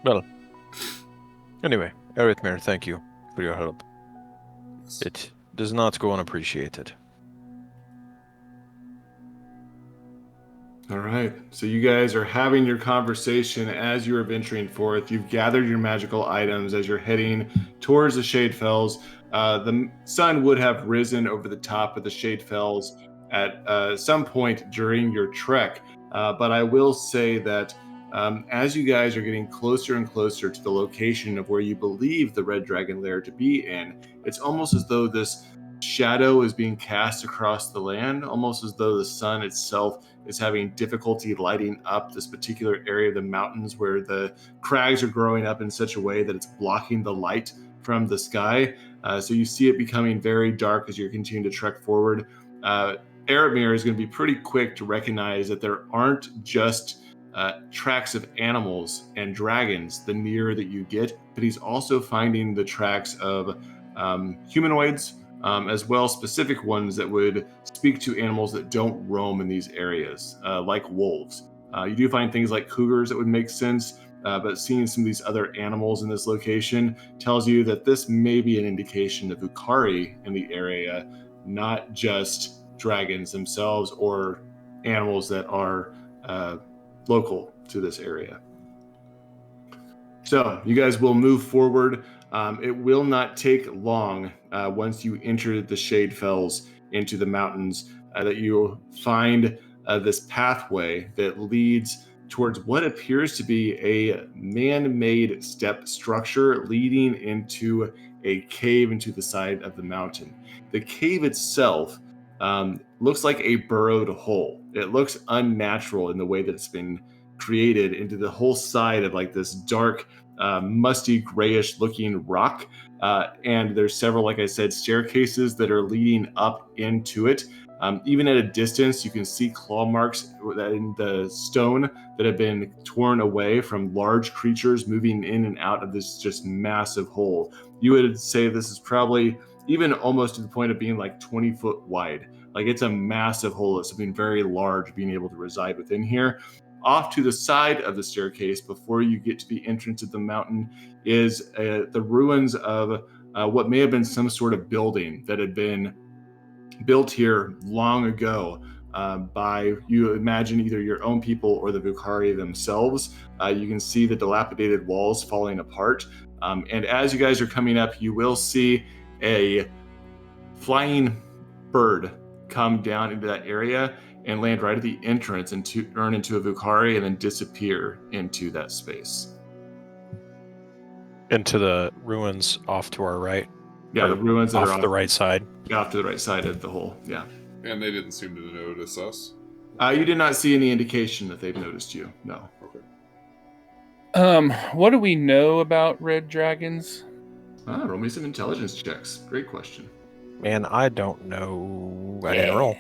Well, anyway, Arithmir, thank you for your help. It does not go unappreciated. All right. So you guys are having your conversation as you are venturing forth. You've gathered your magical items as you're heading towards the Shade Fells. The sun would have risen over the top of the Shade Fells at some point during your trek. But I will say that as you guys are getting closer and closer to the location of where you believe the Red Dragon Lair to be in, it's almost as though this shadow is being cast across the land, almost as though the sun itself is having difficulty lighting up this particular area of the mountains where the crags are growing up in such a way that it's blocking the light from the sky. So you see it becoming very dark as you're continuing to trek forward. Aramir is going to be pretty quick to recognize that there aren't just tracks of animals and dragons the nearer that you get, but he's also finding the tracks of humanoids, as well specific ones that would speak to animals that don't roam in these areas, like wolves. You do find things like cougars that would make sense, but seeing some of these other animals in this location tells you that this may be an indication of Ukari in the area, not just dragons themselves or animals that are local to this area. So you guys will move forward. It will not take long once you enter the Shade Fells into the mountains that you'll find this pathway that leads towards what appears to be a man-made step structure leading into a cave into the side of the mountain. The cave itself looks like a burrowed hole. It looks unnatural in the way that it's been created into the whole side of like this dark, musty grayish looking rock. And there's several, like I said, staircases that are leading up into it. Even at a distance, you can see claw marks in the stone that have been torn away from large creatures moving in and out of this just massive hole. You would say this is probably even almost to the point of being like 20 foot wide. Like it's a massive hole. It's something very large being able to reside within here. Off to the side of the staircase, before you get to the entrance of the mountain, is the ruins of what may have been some sort of building that had been built here long ago by, you imagine, either your own people or the Vukhari themselves. You can see the dilapidated walls falling apart. And as you guys are coming up, you will see a flying bird come down into that area and land right at the entrance and turn into a Vukhari and then disappear into that space. Into the ruins off to our right. Yeah, the ruins that off are the right side. off to the right side of the hole. Yeah. And they didn't seem to notice us. You did not see any indication that they've noticed you. No. Okay. What do we know about red dragons? Roll me some intelligence checks. Great question. Man, I don't know. I didn't roll.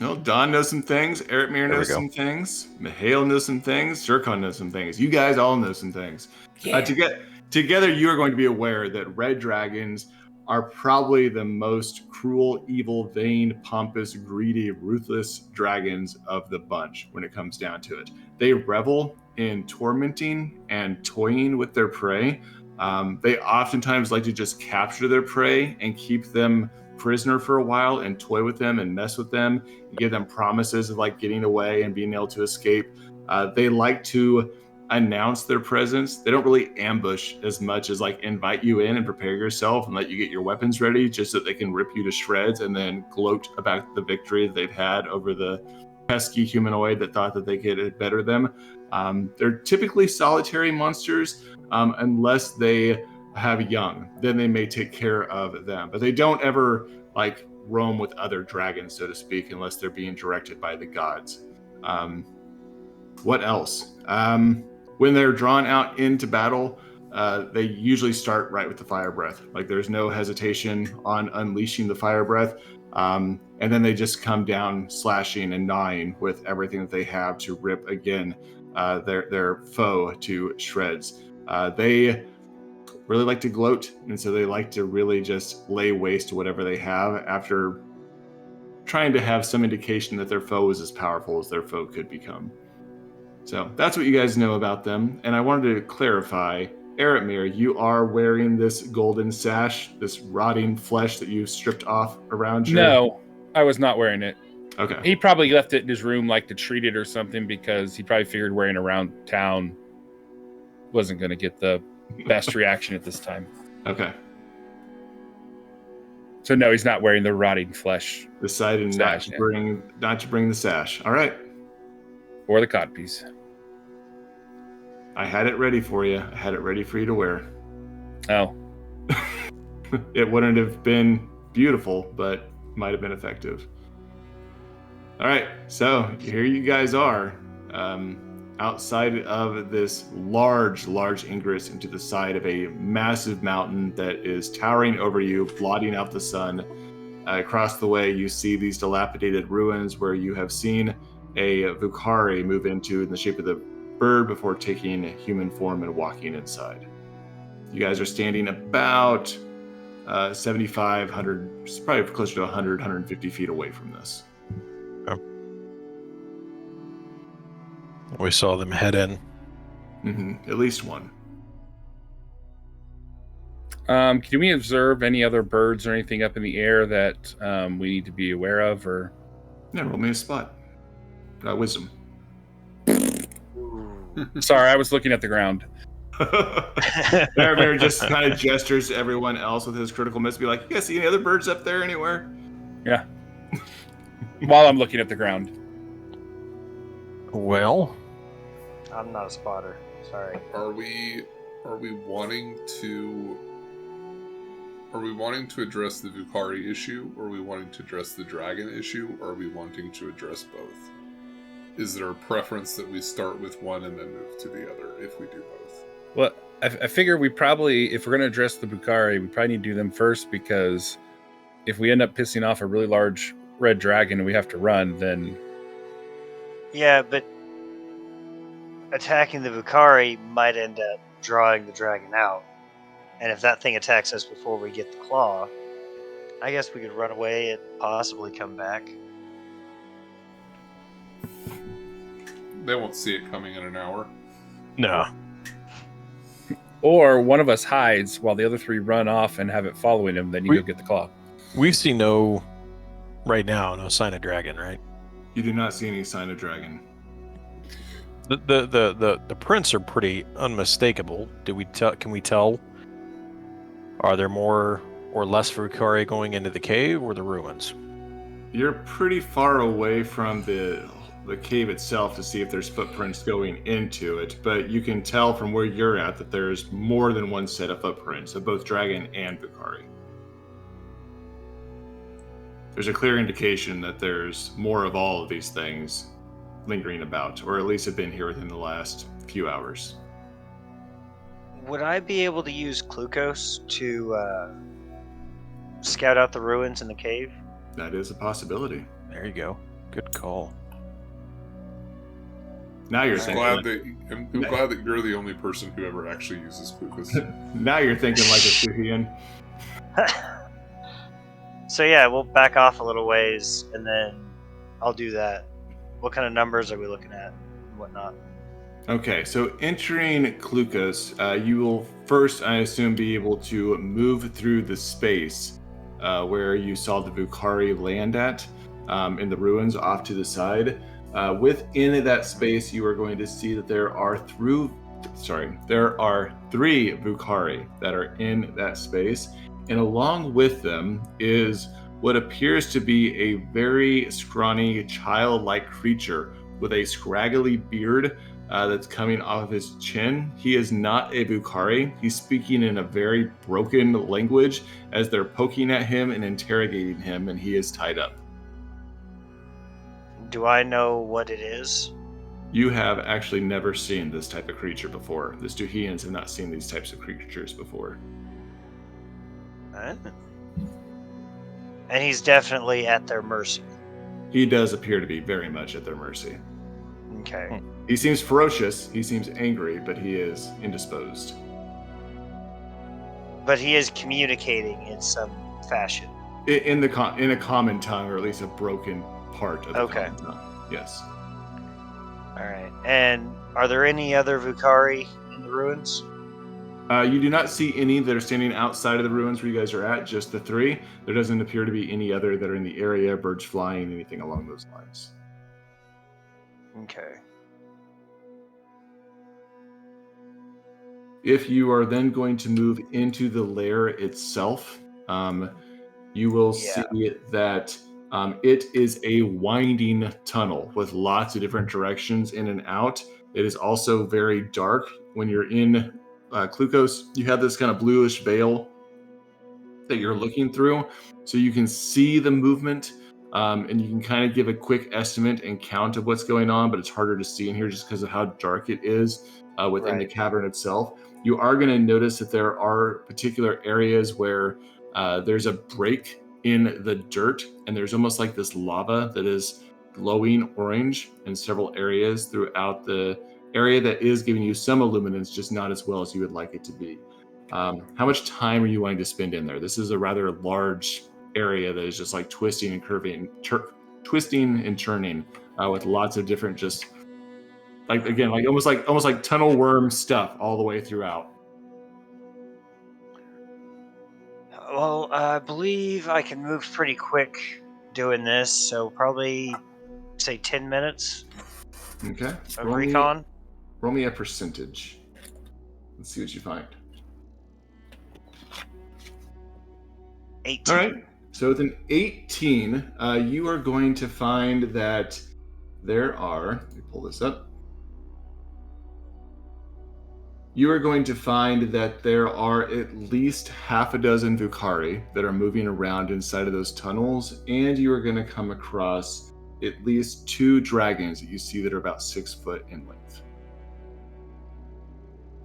Well, Don knows some things. Eretmir There we knows go. some things. Mihail knows some things. 𝐥𝐿 knows some things. You guys all know some things. Yeah. Together, you are going to be aware that red dragons are probably the most cruel, evil, vain, pompous, greedy, ruthless dragons of the bunch when it comes down to it. They revel in tormenting and toying with their prey. They oftentimes like to just capture their prey and keep them prisoner for a while and toy with them and mess with them and give them promises of like getting away and being able to escape. They like to announce their presence. They don't really ambush as much as like invite you in and prepare yourself and let you get your weapons ready just so that they can rip you to shreds and then gloat about the victory that they've had over the pesky humanoid that thought that they could better them. They're typically solitary monsters unless they have young. Then they may take care of them, but they don't ever like roam with other dragons, so to speak, unless they're being directed by the gods. What else? When they're drawn out into battle, they usually start right with the fire breath. Like there's no hesitation on unleashing the fire breath. And then they just come down slashing and gnawing with everything that they have to rip again their foe to shreds. They really like to gloat, and so they like to really just lay waste to whatever they have after trying to have some indication that their foe is as powerful as their foe could become. So that's what you guys know about them. And I wanted to clarify, Eretmir, you are wearing this golden sash, this rotting flesh that you stripped off around you? No, I was not wearing it. Okay. He probably left it in his room like to treat it or something because he probably figured wearing it around town wasn't going to get the best reaction at this time. Okay. So no, he's not wearing the rotting flesh. Decided not to bring the sash. All right. Or the codpiece. I had it ready for you. I had it ready for you to wear. Oh. It wouldn't have been beautiful, but might have been effective. All right, so here you guys are, outside of this large ingress into the side of a massive mountain that is towering over you, blotting out the sun. Across the way, you see these dilapidated ruins where you have seen a 𝐤𝐤 move into in the shape of the bird before taking human form and walking inside. You guys are standing about 75, 100, probably closer to 100, 150 feet away from this. We saw them head in. Mm-hmm. At least one. Can we observe any other birds or anything up in the air that we need to be aware of? Or Yeah, roll me a spot. Wisdom. Sorry, I was looking at the ground. Bear just kind of gestures to everyone else with his critical miss, be like, "You guys see any other birds up there anywhere?" Yeah. While I'm looking at the ground. Well, I'm not a spotter. Sorry. Are we wanting to address the 𝐤𝐤 issue, or are we wanting to address the dragon issue, or are we wanting to address both? Is there a preference that we start with one and then move to the other if we do both? Well, I figure we probably, if we're going to address the 𝐤𝐤, we probably need to do them first, because if we end up pissing off a really large red dragon and we have to run, then... Yeah, but attacking the 𝐤𝐤 might end up drawing the dragon out. And if that thing attacks us before we get the claw, I guess we could run away and possibly come back. They won't see it coming in an hour. no. Or one of us hides while the other three run off and have it following him, then you go get the claw. We see right now, no sign of dragon, right? You do not see any sign of dragon. The prints are pretty unmistakable. Can we tell? Are there more or less 𝐤𝐤 going into the cave or the ruins? You're pretty far away from the cave itself to see if there's footprints going into it, but you can tell from where you're at that there's more than one set of footprints of both dragon and 𝐤𝐤. There's a clear indication that there's more of all of these things lingering about, or at least have been here within the last few hours. Would I be able to use 𝐥𝐤𝐤𝐞 to scout out the ruins in the cave? That is a possibility. There you go. Good call. Now you're I'm thinking. glad that you're the only person who ever actually uses 𝐥𝐤𝐤𝐞. Now you're thinking like a Suhian. So yeah, we'll back off a little ways, and then I'll do that. What kind of numbers are we looking at and whatnot? Okay, so entering 𝐥𝐤𝐤𝐞, you will first, I assume, be able to move through the space where you saw the 𝐸𝐵𝐼 land at in the ruins off to the side. Within that space, you are going to see that there are three 𝐸𝐵𝐼 that are in that space, and along with them is what appears to be a very scrawny, childlike creature with a scraggly beard that's coming off of his chin. He is not a 𝐸𝐵𝐼. He's speaking in a very broken language as they're poking at him and interrogating him, and he is tied up. Do I know what it is? You have actually never seen this type of creature before. The Stuhians have not seen these types of creatures before. And he's definitely at their mercy. He does appear to be very much at their mercy. Okay. He seems ferocious, he seems angry, but he is indisposed. But he is communicating in some fashion. In a common tongue, or at least a broken part of the Okay. common tongue. Yes. All right. And are there any other 𝐸𝐵𝐼 in the ruins? You do not see any that are standing outside of the ruins where you guys are at, just the three. There doesn't appear to be any other that are in the area, birds flying, anything along those lines. Okay. If you are then going to move into the lair itself, you will see that it is a winding tunnel with lots of different directions in and out. It is also very dark. When you're in 𝐥𝐤𝐤𝐞, you have this kind of bluish veil that you're looking through, so you can see the movement, and you can kind of give a quick estimate and count of what's going on, but it's harder to see in here just because of how dark it is within the cavern itself. You are going to notice that there are particular areas where there's a break in the dirt, and there's almost like this lava that is glowing orange in several areas throughout the area that is giving you some illuminance, just not as well as you would like it to be. How much time are you wanting to spend in there? This is a rather large area that is just like twisting and curving, twisting and turning with lots of different just almost like tunnel worm stuff all the way throughout. Well, I believe I can move pretty quick doing this, so probably say 10 minutes Okay. of recon. Roll me a percentage. Let's see what you find. 18. All right. So with an 18, you are going to find that there are. Let me pull this up. You are going to find that there are at least half a dozen 𝐸𝐵𝐼 that are moving around inside of those tunnels, and you are going to come across at least 2 dragons that you see that are about 6 foot in length.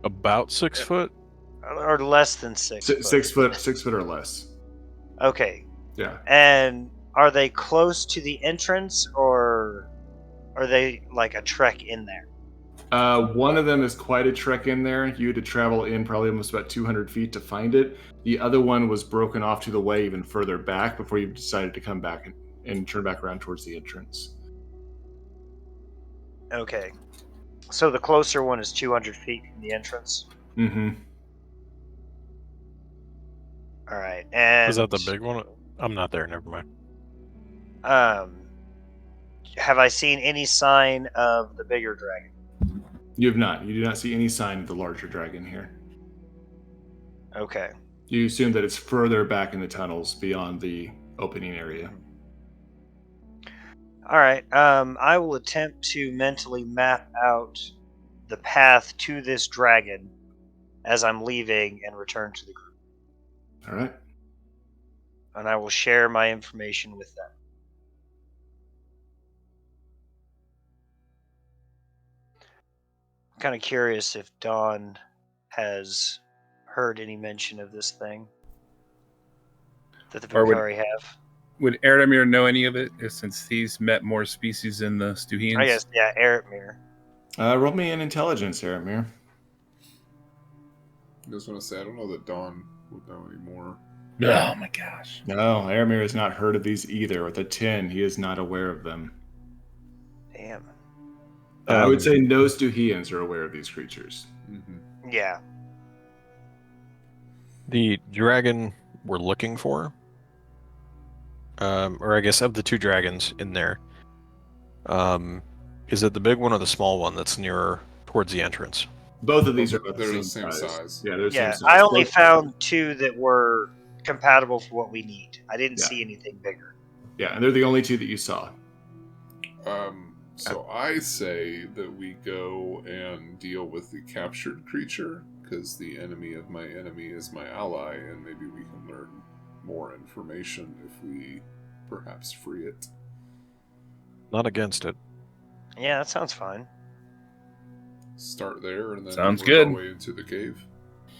About 6 foot? Or less than 6 foot. 6 foot or less. Okay. Yeah. And are they close to the entrance, or are they like a trek in there? One of them is quite a trek in there. You had to travel in probably almost about 200 feet to find it. The other one was broken off to the way even further back before you decided to come back and turn back around towards the entrance. Okay. So the closer one is 200 feet from the entrance? Mm-hmm. All right. And Was that the big one? I'm not there, never mind. Have I seen any sign of the bigger dragon? You have not. You do not see any sign of the larger dragon here. Okay. You assume that it's further back in the tunnels beyond the opening area. All right. I will attempt to mentally map out the path to this dragon as I'm leaving and return to the group. All right. And I will share my information with them. kind of curious if Dawn has heard any mention of this thing that the Or would- Vukari have. Would Eredmir know any of it, since he's met more species in the Stuhians? I guess, yeah, Eretmir. Roll me an intelligence, Eretmir. I just want to say, I don't know that Dawn would know anymore. Oh my gosh. No, Eretmir has not heard of these either. With a 10, he is not aware of them. Damn. I would say no Stuhians are aware of these creatures. Mm-hmm. Yeah. The dragon we're looking for, or I guess of the 2 dragons in there, is it the big one or the small one that's nearer towards the entrance? Both of these are They're the same size. Yeah, they're the Yeah, same size. I only Both- found 2 that were compatible for what we need. I didn't Yeah. see anything bigger. Yeah, and they're the only 2 that you saw. So I say that we go and deal with the captured creature, because the enemy of my enemy is my ally, and maybe we can learn more information if we perhaps free it. Not against it. Yeah, that sounds fine. Start there and then Sounds work good. our way into the cave.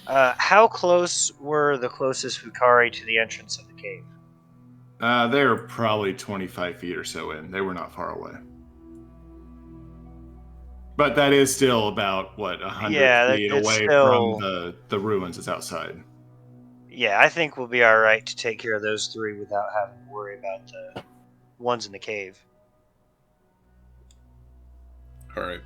How close were the closest Vukari to the entrance of the cave? They're probably 25 feet or so in. They were not far away. But that is still about, 100 feet it's away still- from the ruins that's outside. Yeah, I think we'll be all right to take care of those 3 without having to worry about the ones in the cave. All right.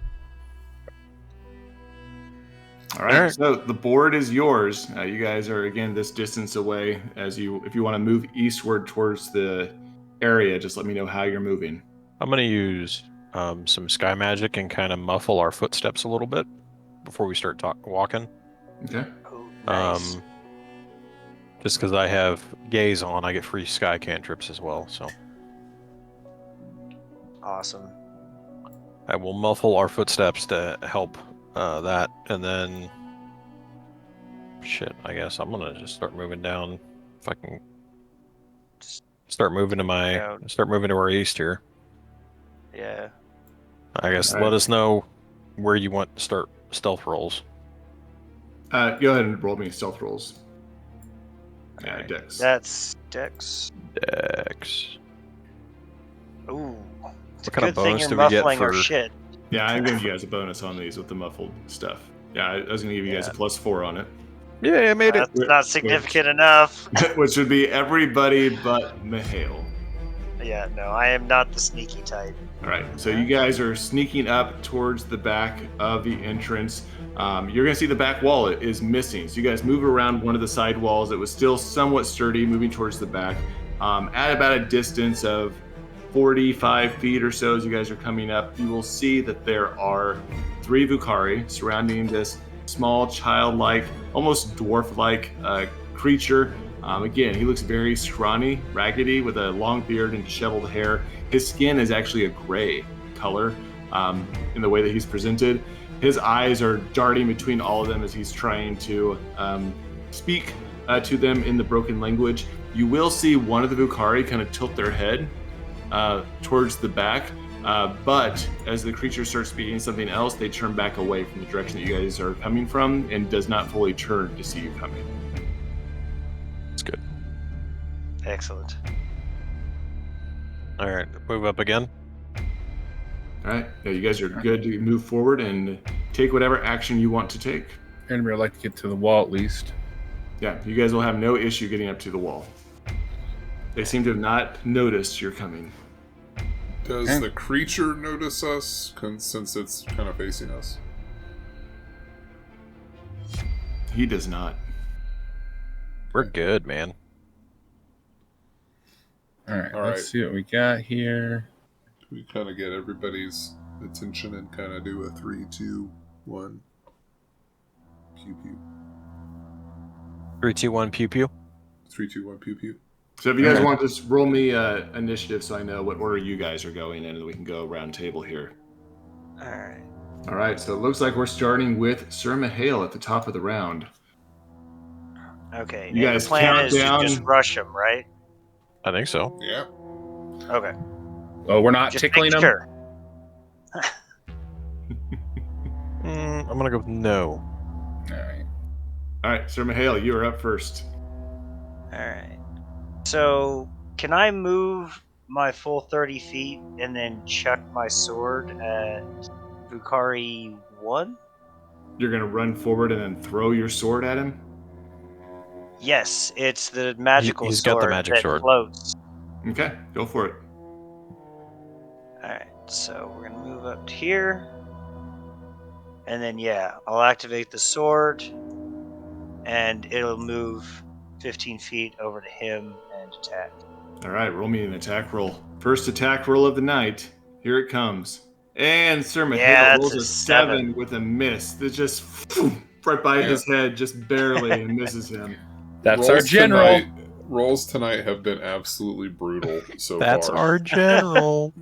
All right, so the board is yours. You guys are, again, this distance away. If you want to move eastward towards the area, just let me know how you're moving. I'm going to use some sky magic and kind of muffle our footsteps a little bit before we start walking. Okay. Oh, nice. Just because I have gaze on, I get free sky cantrips as well. So Awesome. I will muffle our footsteps to help that, and then shit. I guess I'm gonna just start moving down. If I can start moving to our east here. Yeah. I guess All right. let us know where you want to start stealth rolls. Go ahead and roll me stealth rolls. Yeah, Alright. Dex. That's Dex. Dex. Ooh. It's What a kind of good thing bonus you're do we get muffling our for- shit. Yeah, I'm giving you guys a bonus on these with the muffled stuff. Yeah, I was going to give you guys a +4 on it. Yeah, I made it. That's not significant enough. Which would be everybody but Mihail. Yeah, no, I am not the sneaky type. All right, so you guys are sneaking up towards the back of the entrance. You're going to see the back wall is missing. So you guys move around one of the side walls. It was still somewhat sturdy, moving towards the back. At about a distance of 45 feet or so, as you guys are coming up, you will see that there are 3 Vukari surrounding this small, childlike, almost dwarf-like creature. Again, he looks very scrawny, raggedy, with a long beard and disheveled hair. His skin is actually a gray color in the way that he's presented. His eyes are darting between all of them as he's trying to speak to them in the broken language. You will see one of the Vukari kind of tilt their head towards the back, but as the creature starts speaking something else, they turn back away from the direction that you guys are coming from and does not fully turn to see you coming. That's good. Excellent. All right, move up again. All right, yeah, you guys are good to move forward and take whatever action you want to take. Eredmir would like to get to the wall at least. Yeah, you guys will have no issue getting up to the wall. They seem to have not noticed you're coming. Does the creature notice us, since it's kind of facing us? He does not. We're good, man. All right, All let's right. see what we got here. We kind of get everybody's attention and kind of do a 3, 2, 1. Pew pew. 3, 2, 1, pew pew. 3, 2, 1. Pew pew. So if you guys want to just roll me initiative so I know what order you guys are going in and we can go round table here. Alright. All right, so it looks like we're starting with Sir Mihail at the top of the round. Okay. You and guys the plan count is down. to just rush him, right? I think so. Yeah. Okay. Oh, we're not Just tickling making him? sure. I'm gonna go with no. All right, Sir Mihail, you are up first. Alright. So, can I move my full 30 feet and then chuck my sword at Bukari 1? You're gonna run forward and then throw your sword at him. Yes, it's the magical He's sword got the magic that sword. floats. Okay, go for it. Alright, so we're gonna move up to here. And then, yeah, I'll activate the sword. And it'll move 15 feet over to him and attack. All right, roll me an attack roll. First attack roll of the night. Here it comes. And Sir Mihail Yeah, rolls it's a a 7 with a miss. That just right by his head, just barely, and misses him. That's our general. Rolls tonight have been absolutely brutal so That's far. our general.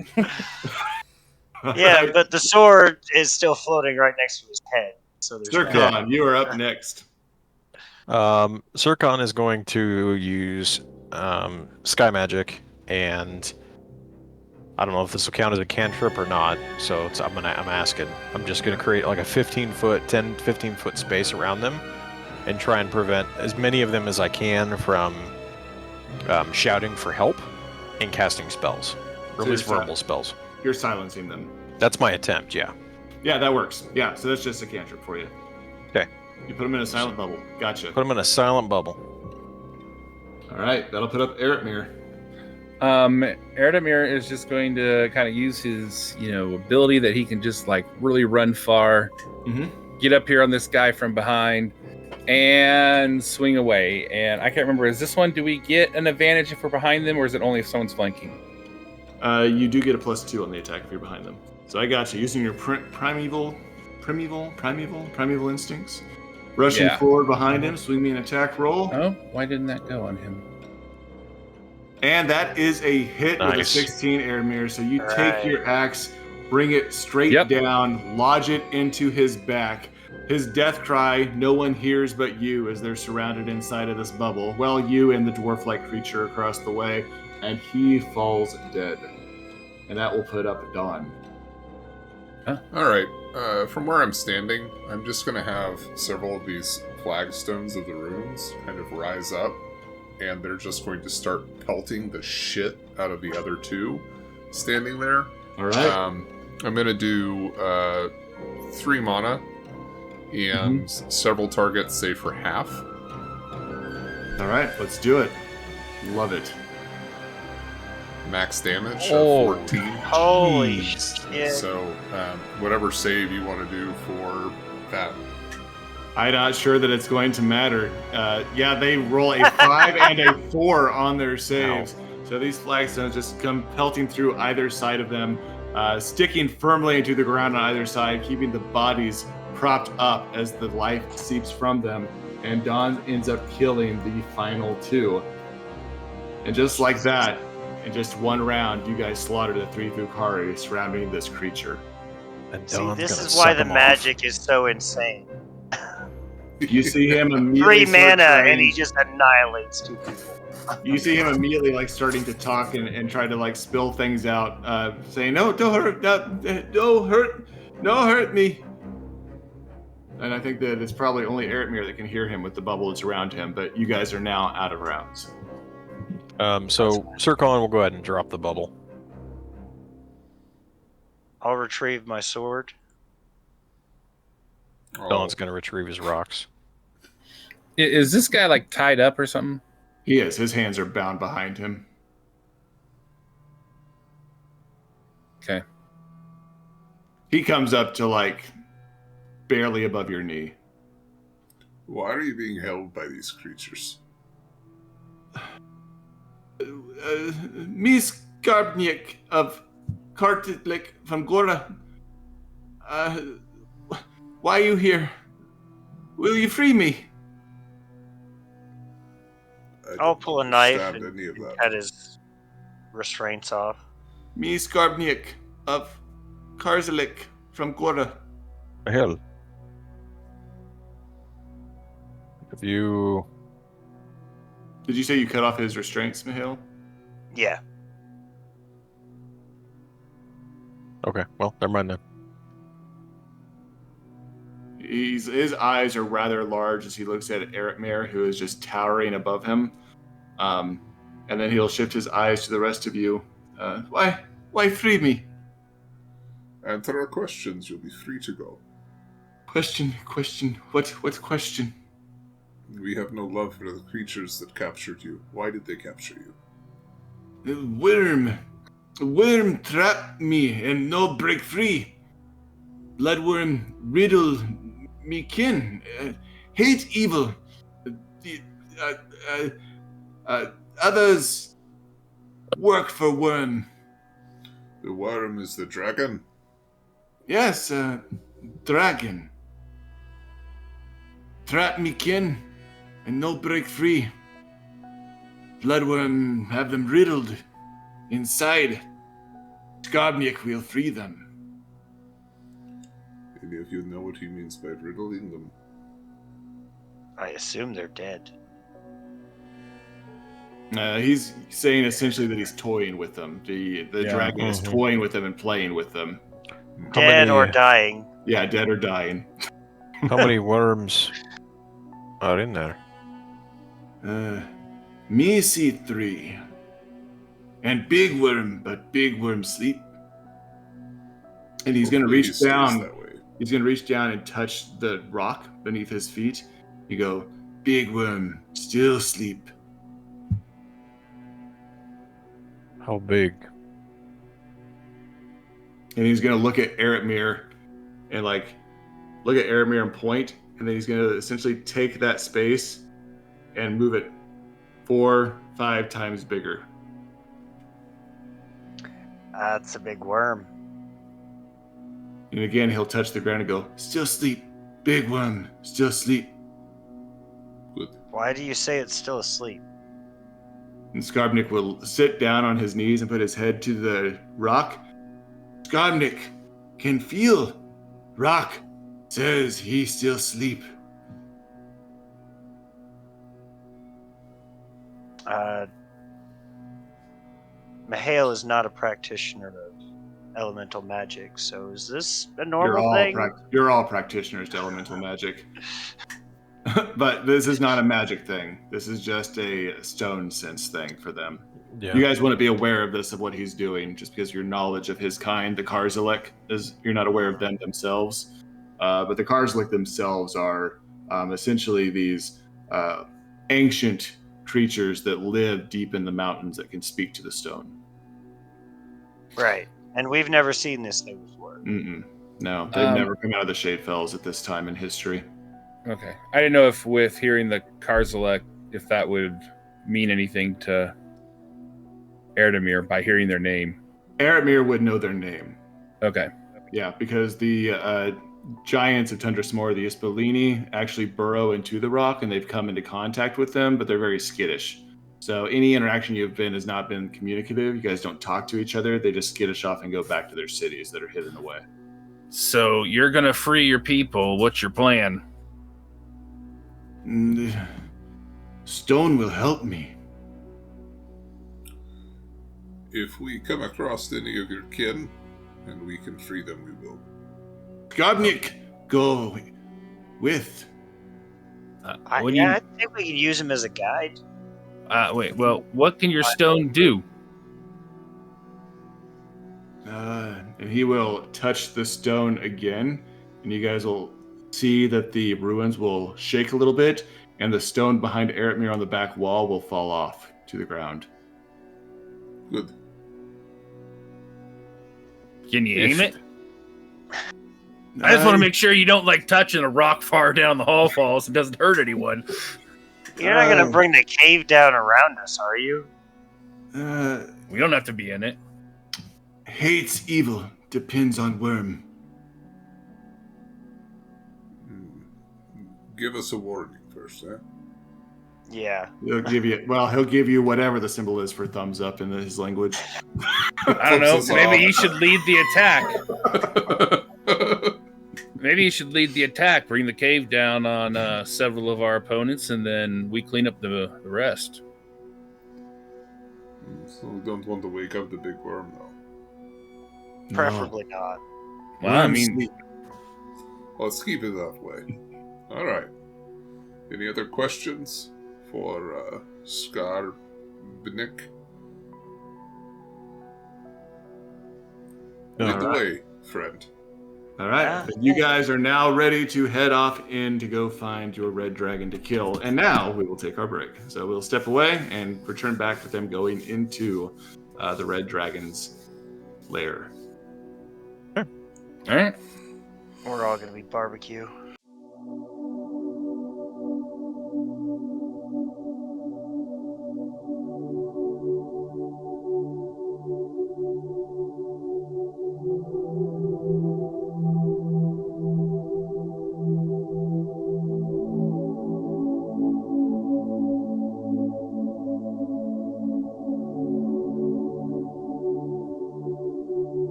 Yeah, but the sword is still floating right next to his head. So there's Sir Khan, you are up next. 𝐸 is going to use sky magic, and I don't know if this will count as a cantrip or not. So I'm asking. I'm just gonna create like a 15 foot space around them, and try and prevent as many of them as I can from shouting for help and casting spells, or at least verbal spells. You're silencing them. That's my attempt. Yeah. Yeah, that works. Yeah, so that's just a cantrip for you. Okay. You put them in a silent bubble. Gotcha. Put them in a silent bubble. All right, that'll put up Eretmir. Eretmir is just going to kind of use his, ability that he can just like really run far, get up here on this guy from behind, and swing away. And I can't remember, is this one, do we get an advantage if we're behind them, or is it only if someone's flanking? You do get a +2 on the attack if you're behind them. So I got you using your primeval instincts. Rushing forward behind him, swing me an attack roll. Oh, why didn't that go on him? And that is a hit with a 16, Eretmir. So you take your axe, bring it straight down, lodge it into his back. His death cry, no one hears but you as they're surrounded inside of this bubble. Well, you and the dwarf-like creature across the way, and he falls dead. And that will put up Dawn. All right. From where I'm standing, I'm just going to have several of these flagstones of the runes kind of rise up, and they're just going to start pelting the shit out of the other two standing there. All right. I'm going to do 3 mana, and several targets save for half. All right, let's do it. Love it. Max damage of 14. Holy shit. So, whatever save you want to do for that. I'm not sure that it's going to matter. They roll a 5 and a 4 on their saves. No. So these flagstones just come pelting through either side of them, sticking firmly into the ground on either side, keeping the bodies propped up as the life seeps from them. And Dawn ends up killing the final 2. And just like that, in just one round, you guys slaughtered the 3 Bukari surrounding this creature. And see, this is why the magic is so insane. You see him immediately 3 mana and he just annihilates 2 people. You see him immediately starting to talk and try to spill things out, saying, "No, don't hurt, don't hurt me." And I think that it's probably only Eretmir that can hear him with the bubble that's around him. But you guys are now out of rounds. So 𝐸 will go ahead and drop the bubble. I'll retrieve my sword. Dawn's going to retrieve his rocks. Is this guy tied up or something? He is. His hands are bound behind him. Okay. He comes up to barely above your knee. Why are you being held by these creatures? Miss 𝐸𝐤𝐤𝐞 of 𝐻𝐸𝐤𝐤 from Gora. Why are you here? Will you free me? I'll pull a knife and cut his restraints off. Miss 𝐸𝐤𝐤𝐞 of 𝐻𝐸𝐤𝐤 from Gora. Hell. If you... Did you say you cut off his restraints, Mihail? Yeah. Okay, well, never mind then. his eyes are rather large as he looks at 𝐿𝐼𝐼, who is just towering above him. And then he'll shift his eyes to the rest of you. Why free me? Answer our questions. You'll be free to go. Question. What question? We have no love for the creatures that captured you. Why did they capture you? The worm trapped me and no break free. Bloodworm riddle me kin. Hate evil. Others work for worm. The worm is the dragon? Yes, dragon. Trap me kin and no break free. Bloodworm have them riddled inside. 𝐥𝐤𝐤𝐞 will free them. Any of you know what he means by riddling them? I assume they're dead. He's saying essentially that he's toying with them. The dragon is toying with them and playing with them. Dead or dying. Yeah, dead or dying. How many worms are in there? Me see 3. And big worm, but big worm sleep. And he's going to reach down. That way. He's going to reach down and touch the rock beneath his feet. You go, big worm, still sleep. How big? And he's going to look at 𝐿𝐼𝐼 and look at 𝐿𝐼𝐼 and point. And then he's going to essentially take that space and move it 4-5 times bigger. That's a big worm. And again, he'll touch the ground and go, still sleep. Big worm, still sleep. Good. Why do you say it's still asleep? And 𝐥𝐤𝐤𝐞 will sit down on his knees and put his head to the rock. 𝐥𝐤𝐤𝐞 can feel. Rock says he still sleep. Mihail is not a practitioner of elemental magic, so is this a normal thing? You're all practitioners to elemental magic. But this is not a magic thing. This is just a stone sense thing for them. Yeah. You guys wouldn't be aware of this, of what he's doing, just because your knowledge of his kind, the 𝐾𝐨𝐲, is you're not aware of them themselves. But the 𝐾𝐨𝐲 themselves are essentially these ancient creatures that live deep in the mountains that can speak to the stone. Right. And we've never seen this thing before. No, they've never come out of the Shadefells at this time in history. Okay. I didn't know if with hearing the 𝐾𝐨𝐲, if that would mean anything to 𝐿𝐼𝐼 by hearing their name. 𝐿𝐼𝐼 would know their name. Okay. Yeah, because the giants of Tundra S'more, the Ispalini, actually burrow into the rock, and they've come into contact with them, but they're very skittish. So any interaction you've been has not been communicative. You guys don't talk to each other. They just skittish off and go back to their cities that are hidden away. So you're going to free your people. What's your plan? Stone will help me. If we come across any of your kin, and we can free them, we will. 𝐥𝐤𝐤𝐞, go with. I think we can use him as a guide. Wait, well, what can your stone do? And he will touch the stone again, and you guys will see that the ruins will shake a little bit, and the stone behind 𝐿𝐼𝐼 on the back wall will fall off to the ground. Good. Can you aim it? I just want to make sure you don't touching a rock far down the hall falls and doesn't hurt anyone. You're not going to bring the cave down around us, are you? We don't have to be in it. Hates evil, depends on worm. Give us a warning first, eh? Yeah. He'll give you whatever the symbol is for thumbs up in his language. I don't know. Maybe he should lead the attack. Maybe you should lead the attack, bring the cave down on several of our opponents, and then we clean up the rest. So we don't want to wake up the big worm, though. Preferably not. Well, I mean, Let's keep it that way. All right. Any other questions for 𝐥𝐤𝐤𝐞? Lead the way, friend. All right, Yeah. you guys are now ready to head off in to go find your red dragon to kill. And now we will take our break. So we'll step away and return back with them going into the red dragon's lair. All right. We're all gonna be barbecue.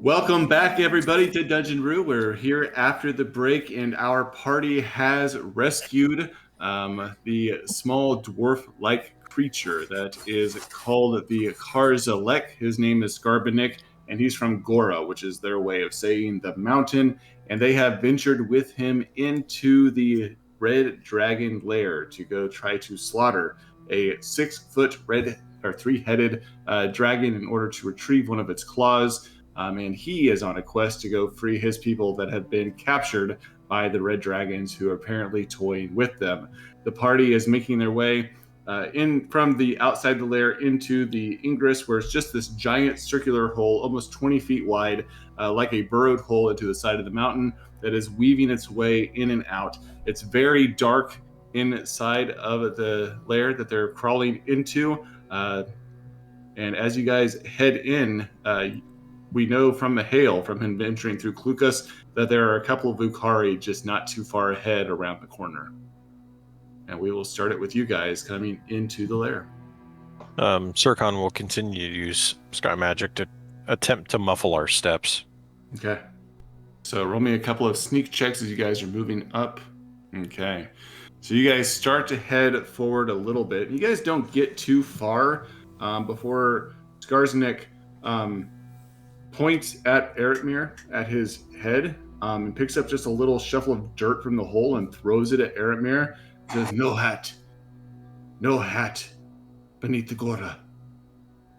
Welcome back, everybody, to Dungeon Brew. We're here after the break, and our party has rescued the small dwarf-like creature that is called the 𝐒𝐤𝐤𝐿. His name is 𝐥𝐤𝐤𝐿, and he's from Gora, which is their way of saying the mountain. And they have ventured with him into the red dragon lair to go try to slaughter a 6-foot red or 3-headed dragon in order to retrieve one of its claws. And he is on a quest to go free his people that have been captured by the red dragons who are apparently toying with them. The party is making their way in from the outside the lair into the ingress, where it's just this giant circular hole, almost 20 feet wide, like a burrowed hole into the side of the mountain that is weaving its way in and out. It's very dark inside of the lair that they're crawling into. And as you guys head in, we know from the hail, from him venturing through Clucas, that there are a couple of 𝐸𝐸ari just not too far ahead around the corner. And we will start it with you guys coming into the lair. 𝐸𝐤𝐤𝐿 will continue to use Sky Magic to attempt to muffle our steps. Okay. So roll me a couple of sneak checks as you guys are moving up. Okay. So you guys start to head forward a little bit. You guys don't get too far before 𝐥𝐤𝐤𝐿 points at Eretmir at his head and picks up just a little shuffle of dirt from the hole and throws it at Eretmir. Says, "No hat. No hat. beneath the Gora.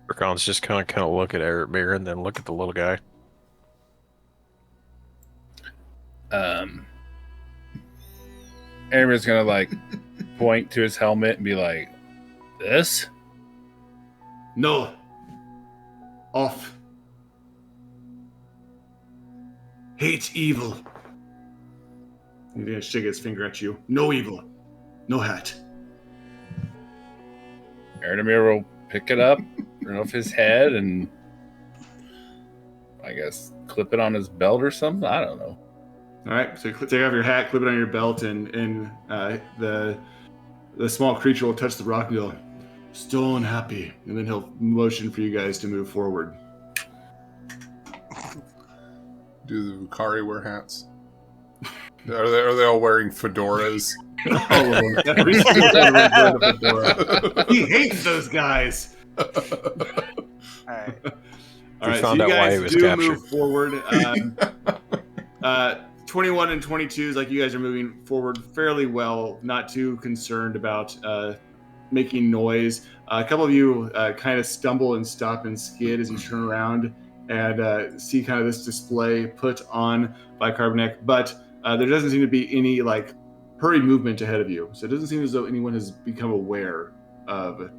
Urkon's just kind of look at Alex and then look at the little guy. Aaron's gonna like point to his helmet and be like, "This? No. Off. Hate evil. He's gonna shake his finger at you. No evil. No hat. Aaron will pick it up, turn off his head, and I guess clip it on his belt or something. I don't know. All right, so you take off your hat, clip it on your belt, and the small creature will touch the rock and go, "Stone happy," and then he'll motion for you guys to move forward. Do the Vukari wear hats? Are they all wearing fedoras? All of them. Every single one wears a fedora. He hates those guys. All right. All right, so found you out why guys he was do captured. move forward. 21 and 22s, like you guys are moving forward fairly well, not too concerned about making noise. A couple of you kind of stumble and stop and skid as you turn around and see kind of this display put on by Carbonek, but there doesn't seem to be any like hurried movement ahead of you. So it doesn't seem as though anyone has become aware of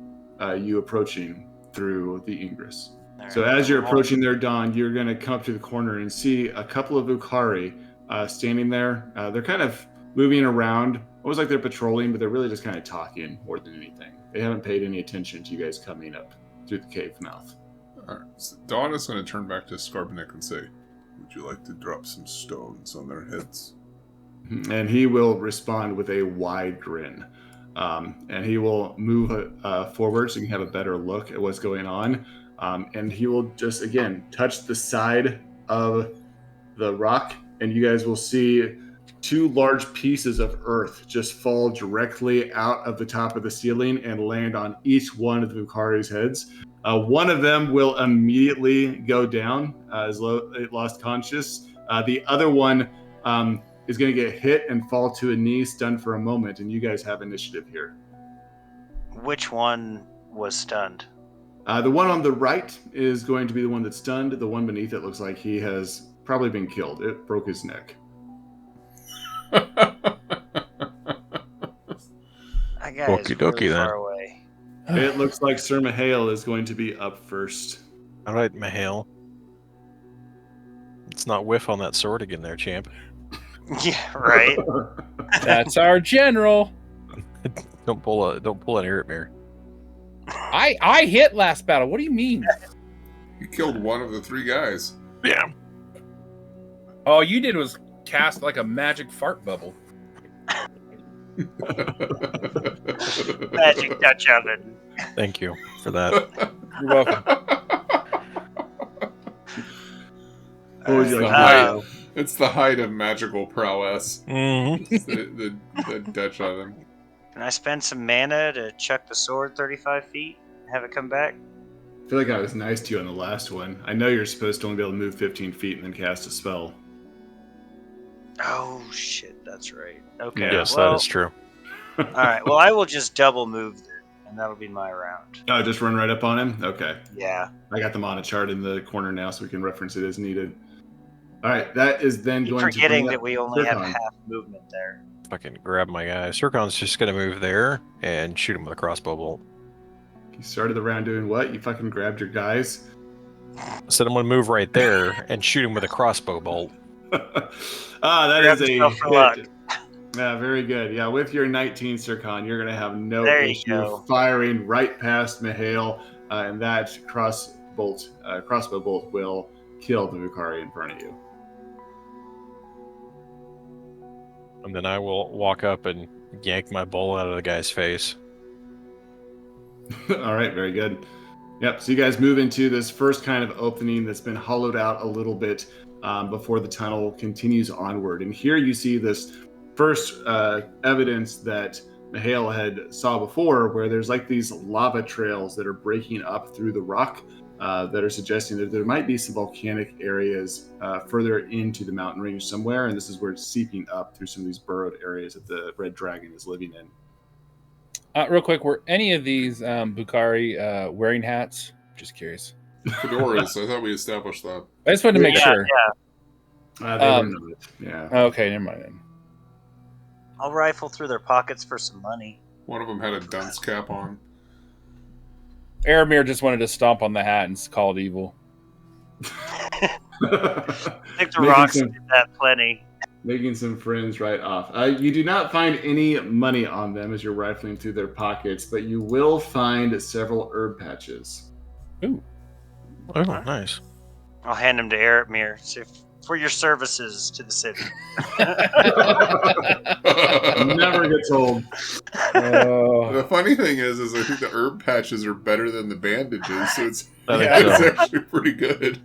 you approaching through the Ingress. So as you're approaching there, Don, you're going to come up to the corner and see a couple of Vukari standing there. They're kind of moving around, almost like they're patrolling, but they're really just kind of talking more than anything. They haven't paid any attention to you guys coming up through the cave mouth. All right. So Dawn is going to turn back to Scarbonek and say, "Would you like to drop some stones on their heads?" And he will respond with a wide grin. And he will move forward so you can have a better look at what's going on. And he will just, again, touch the side of the rock, and you guys will see two large pieces of earth just fall directly out of the top of the ceiling and land on each one of the Vukari's heads. One of them will immediately go down as it lost conscious. The other one is going to get hit and fall to a knee, stunned for a moment, and you guys have initiative here. Which one was stunned? The one on the right is going to be the one that's stunned. The one beneath it looks like he has probably been killed. It broke his neck. That guy is Okie really dokie, then. far away. It looks like Sir Mihail is going to be up first. All right, Mihail. Let's not whiff on that sword again there, champ. Yeah, right. That's our general." Don't pull an Eretmir. I hit last battle. What do you mean? You killed one of the three guys. Yeah. All you did was cast like a magic fart bubble. Magic touch of it. Thank you for that. You're welcome. What would you like to height. do? It's the height of magical prowess. Mm-hmm. It's the Dutch on him. Can I spend some mana to chuck the sword 35 feet? Have it come back? I feel like I was nice to you on the last one. I know you're supposed to only be able to move 15 feet and then cast a spell. Oh, shit, that's right. Okay. Yes, well, that is true. All right, well, I will just double move then, and that'll be my round. Oh, just run right up on him? Okay. Yeah. I got them on a chart in the corner now so we can reference it as needed. All right, that is then Keep going to forgetting bring that up we only have Zircon. half movement there. Fucking grab my guy. Sircon's just gonna move there and shoot him with a crossbow bolt. You started the round doing what? You fucking grabbed your guys? So I'm gonna move right there and shoot him with a crossbow bolt. That Grab is a yourself for luck. hit. Yeah, very good. Yeah, with your 19, Sircon, you're going to have no There you issue go. firing right past Mihail, and that crossbow bolt will kill the Vukari in front of you. And then I will walk up and yank my bowl out of the guy's face. All right, very good. Yep, so you guys move into this first kind of opening that's been hollowed out a little bit before the tunnel continues onward. And here you see this first evidence that Mihail had saw before, where there's like these lava trails that are breaking up through the rock that are suggesting that there might be some volcanic areas further into the mountain range somewhere. And this is where it's seeping up through some of these burrowed areas that the red dragon is living in. Real quick, were any of these Bukhari wearing hats? Just curious. Fedoras. I thought we established that. I just wanted to make sure. They were not. Yeah. Okay, never mind then. I'll rifle through their pockets for some money. One of them had a dunce cap on. Aramir just wanted to stomp on the hat and call it evil. I think the rocks did that plenty. Making some friends right off. You do not find any money on them as you're rifling through their pockets, but you will find several herb patches. Ooh. Oh, nice. I'll hand them to Eretmir for your services to the city. Never gets old. The funny thing is I think the herb patches are better than the bandages, so it's actually pretty good.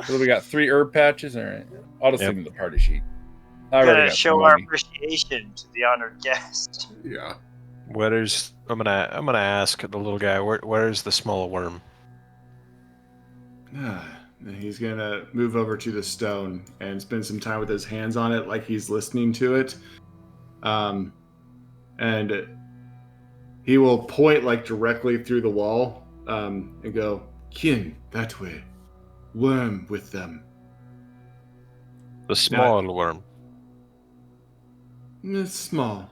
So we got 3 herb patches. All right, I'll just leave them the party sheet. I gotta show our appreciation to the honored guest. Yeah. I'm gonna ask the little guy. Where's the small worm? He's gonna move over to the stone and spend some time with his hands on it, like he's listening to it. And he will point like directly through the wall and go, "Kin, that way. Worm with them." The small worm. It's small.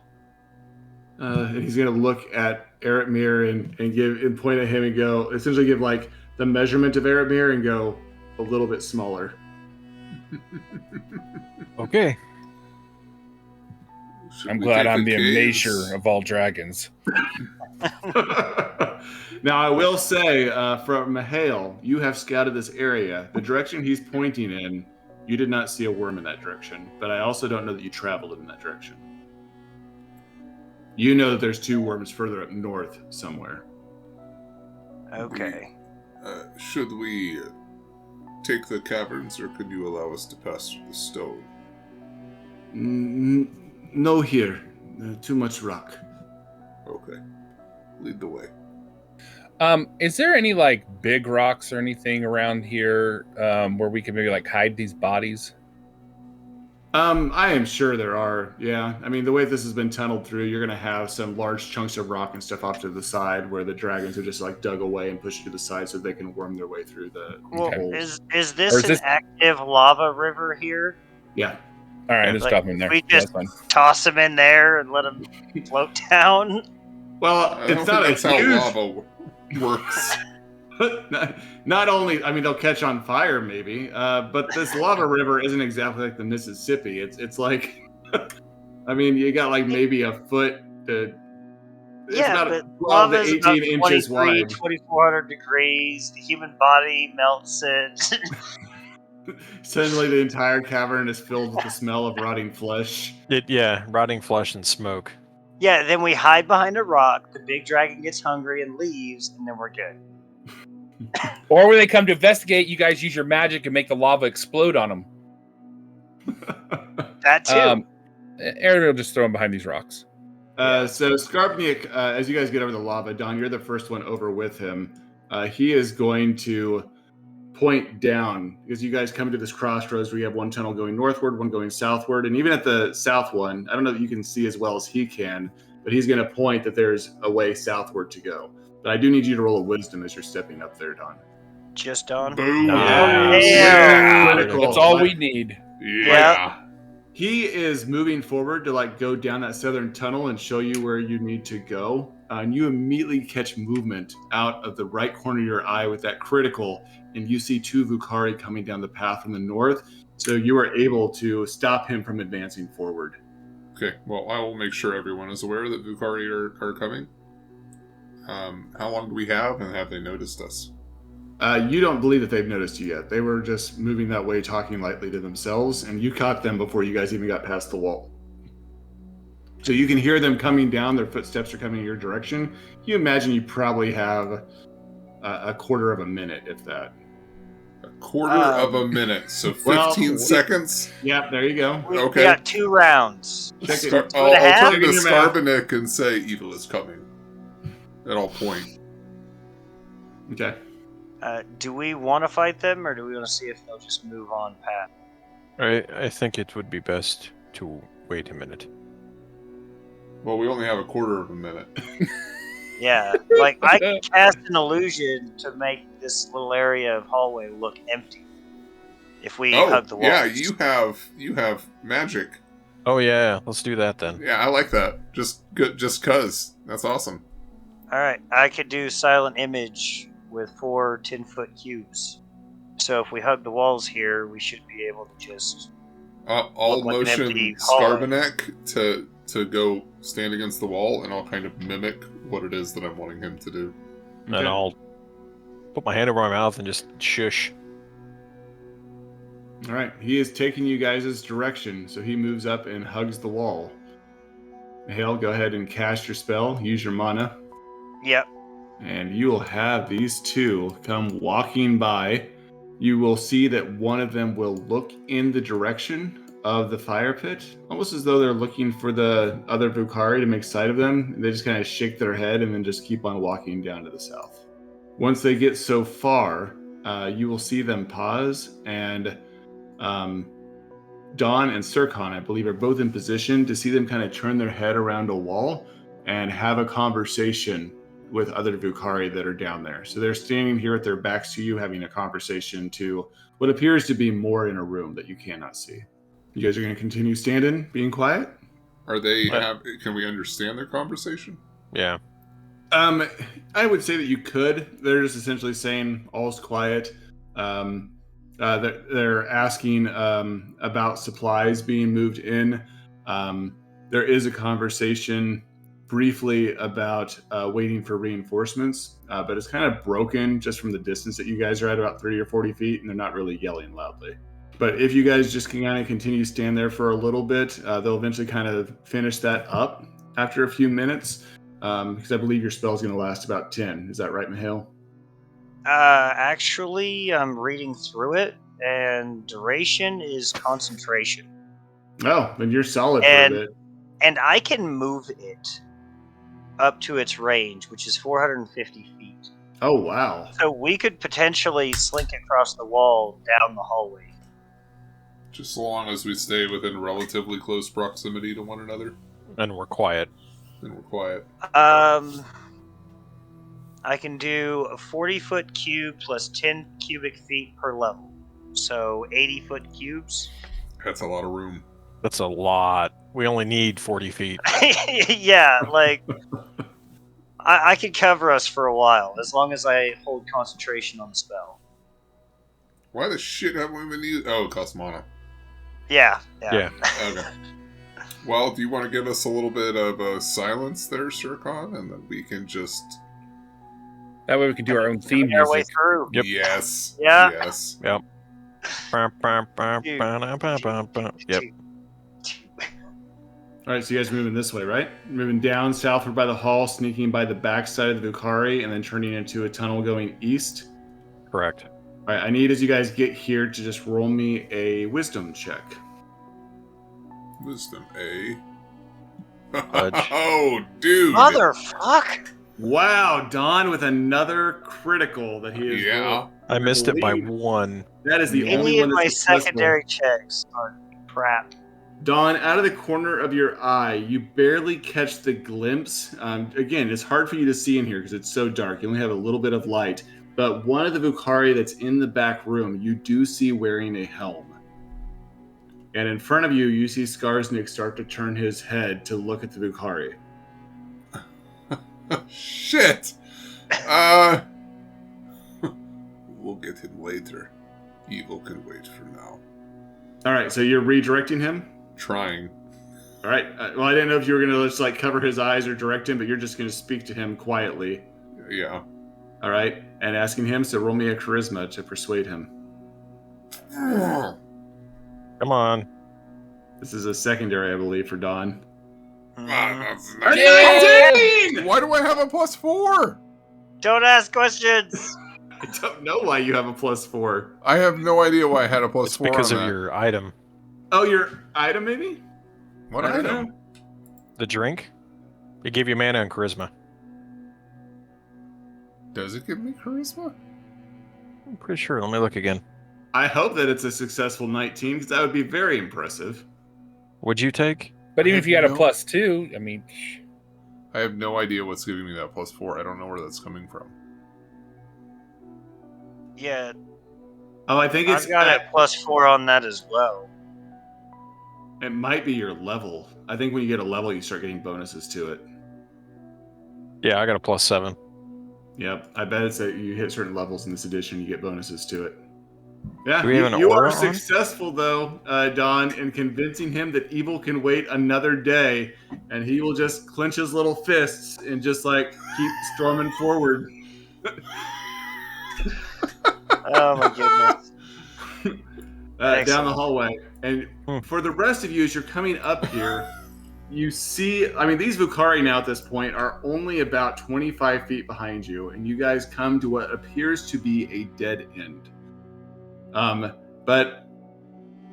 And he's gonna look at Eretmir and point at him and go, essentially give like the measurement of Eretmir and go a little bit smaller. Okay. I'm glad I'm the measure of all dragons. Now, I will say, from Mahale, you have scouted this area. The direction he's pointing in, you did not see a worm in that direction, but I also don't know that you traveled in that direction. You know that there's 2 worms further up north somewhere. Okay. Should we take the caverns, or could you allow us to pass through the stone? No here. Too much rock. Okay. Lead the way. Is there any like big rocks or anything around here where we could maybe like hide these bodies? I am sure there are. Yeah, I mean the way this has been tunneled through, you're gonna have some large chunks of rock and stuff off to the side where the dragons are just like dug away and pushed to the side so they can worm their way through the holes. Is this an active lava river here? Yeah. All right, just drop them in there. We just toss them in there and let them float down. Well, it's not that's how lava works. Not only, I mean, they'll catch on fire maybe, but this lava river isn't exactly like the Mississippi. It's like, I mean, you got like maybe a foot to. But lava is 18 inches wide. 2,400 degrees. The human body melts it. Suddenly, the entire cavern is filled with the smell of rotting flesh. Rotting flesh and smoke. Yeah, then we hide behind a rock. The big dragon gets hungry and leaves, and then we're good. Or when they come to investigate, you guys use your magic and make the lava explode on them. That too. Aaron will just throw them behind these rocks. So Skarpnik, as you guys get over the lava, Don, you're the first one over with him. He is going to point down because you guys come to this crossroads where you have one tunnel going northward, one going southward, and even at the south one, I don't know that you can see as well as he can, but he's going to point that there's a way southward to go. But I do need you to roll a wisdom as you're stepping up there, Don. Just Don. Boom. Yeah. That's all we need. Yeah. He is moving forward to like go down that southern tunnel and show you where you need to go. And you immediately catch movement out of the right corner of your eye with that critical, and you see 2 Vukhari coming down the path from the north. So you are able to stop him from advancing forward. Okay, well, I will make sure everyone is aware that Vukhari are coming. How long do we have, and have they noticed us? You don't believe that they've noticed you yet. They were just moving that way, talking lightly to themselves, and you caught them before you guys even got past the wall. So you can hear them coming down. Their footsteps are coming in your direction. You imagine you probably have a quarter of a minute, if that. A quarter of a minute, so 15 seconds? Yeah, there you go. We Okay. got 2 rounds. Check it. I'll turn to Check your math. Skarbanik and say, evil is coming. At all point. Okay. Do we want to fight them, or do we want to see if they'll just move on past? I think it would be best to wait a minute. Well, we only have a quarter of a minute. Yeah, like I can cast an illusion to make this little area of hallway look empty. If we hug the walls. Yeah, you have magic. Oh yeah, let's do that then. Yeah, I like that. Just cause. That's awesome. Alright, I could do silent image with 4 10-foot cubes. So if we hug the walls here, we should be able to just I'll look like an motion empty hallway. Scarbanek to go stand against the wall, and I'll kind of mimic what it is that I'm wanting him to do. And then I'll put my hand over my mouth and just shush. All right, he is taking you guys' direction, so he moves up and hugs the wall. Hale, go ahead and cast your spell. Use your mana. Yep. And you will have these two come walking by. You will see that one of them will look in the direction of the fire pit, almost as though they're looking for the other Vucari to make sight of them. They just kind of shake their head and then just keep on walking down to the south. Once they get so far, you will see them pause, and Dawn and Sircon, I believe, are both in position to see them kind of turn their head around a wall and have a conversation with other Vucari that are down there. So they're standing here with their backs to you, having a conversation to what appears to be more in a room that you cannot see. You guys are going to continue standing, being quiet? Are they can we understand their conversation? Yeah. I would say that you could. They're just essentially saying all's quiet. They're asking about supplies being moved in. There is a conversation briefly about waiting for reinforcements, but it's kind of broken just from the distance that you guys are at, about 30 or 40 feet, and they're not really yelling loudly. But if you guys just can kind of continue to stand there for a little bit, they'll eventually kind of finish that up after a few minutes, because I believe your spell is going to last about 10. Is that right, Mihail? Actually, I'm reading through it, and duration is concentration. Oh, then you're solid for a bit. And I can move it up to its range, which is 450 feet. Oh, wow. So we could potentially slink across the wall down the hallway. Just so long as we stay within relatively close proximity to one another. And we're quiet. I can do a 40-foot cube plus 10 cubic feet per level. So 80-foot cubes. That's a lot of room. That's a lot. We only need 40 feet. Yeah, like... I could cover us for a while, as long as I hold concentration on the spell. Why the shit haven't we been using... Oh, it costs mana. Yeah. Okay. Well, do you want to give us a little bit of silence there, Sircon? And then we can just... That way we can do our own theme our way music. through. Yep. Yes. Yeah. Yes. Yep. Yep. All right, so you guys are moving this way, right? Moving down southward by the hall, sneaking by the backside of the Vucari, and then turning into a tunnel going east. Correct. All right, I need, as you guys get here, to just roll me a wisdom check. Wisdom, eh? Fudge. Oh, dude. Motherfuck! Wow, Don with another critical that he is. Yeah. I missed it by 1. That is the only Any one of that's my successful. secondary checks are crap. Dawn, out of the corner of your eye, you barely catch the glimpse. Again, it's hard for you to see in here because it's so dark. You only have a little bit of light. But one of the Vucari that's in the back room, you do see wearing a helm. And in front of you, you see 𝐥𝐤𝐤𝐞 start to turn his head to look at the Vucari. Shit! We'll get him later. Evil can wait for now. All right, so you're redirecting him? Trying. All right. Well, I didn't know if you were going to just like cover his eyes or direct him, but you're just going to speak to him quietly. Yeah. All right. And asking him, so roll me a charisma to persuade him. Come on. This is a secondary, I believe, for Dawn. That's Yay! 19! Why do I have a +4? Don't ask questions! I don't know why you have a +4. I have no idea why I had a +4. It's because on of that. your item. Oh, your item, maybe? What I don't item? know. The drink? It gave you mana and charisma. Does it give me charisma? I'm pretty sure. Let me look again. I hope that it's a successful 19, because that would be very impressive. What'd you take? But even I if you had have a no- +2, I mean, I have no idea what's giving me that +4. I don't know where that's coming from. Yeah, Oh, I think it's I've got a +4 on that as well. It might be your level. I think when you get a level, you start getting bonuses to it. Yeah, I got a +7. Yep, I bet it's that you hit certain levels in this edition, you get bonuses to it. Yeah, Do we have an you aura are on? successful though, Don, in convincing him that evil can wait another day, and he will just clench his little fists and just like keep storming forward. Oh my goodness. Down the Excellent. hallway. And for the rest of you, as you're coming up here, you see, I mean, these Vucari now at this point are only about 25 feet behind you, and you guys come to what appears to be a dead end. But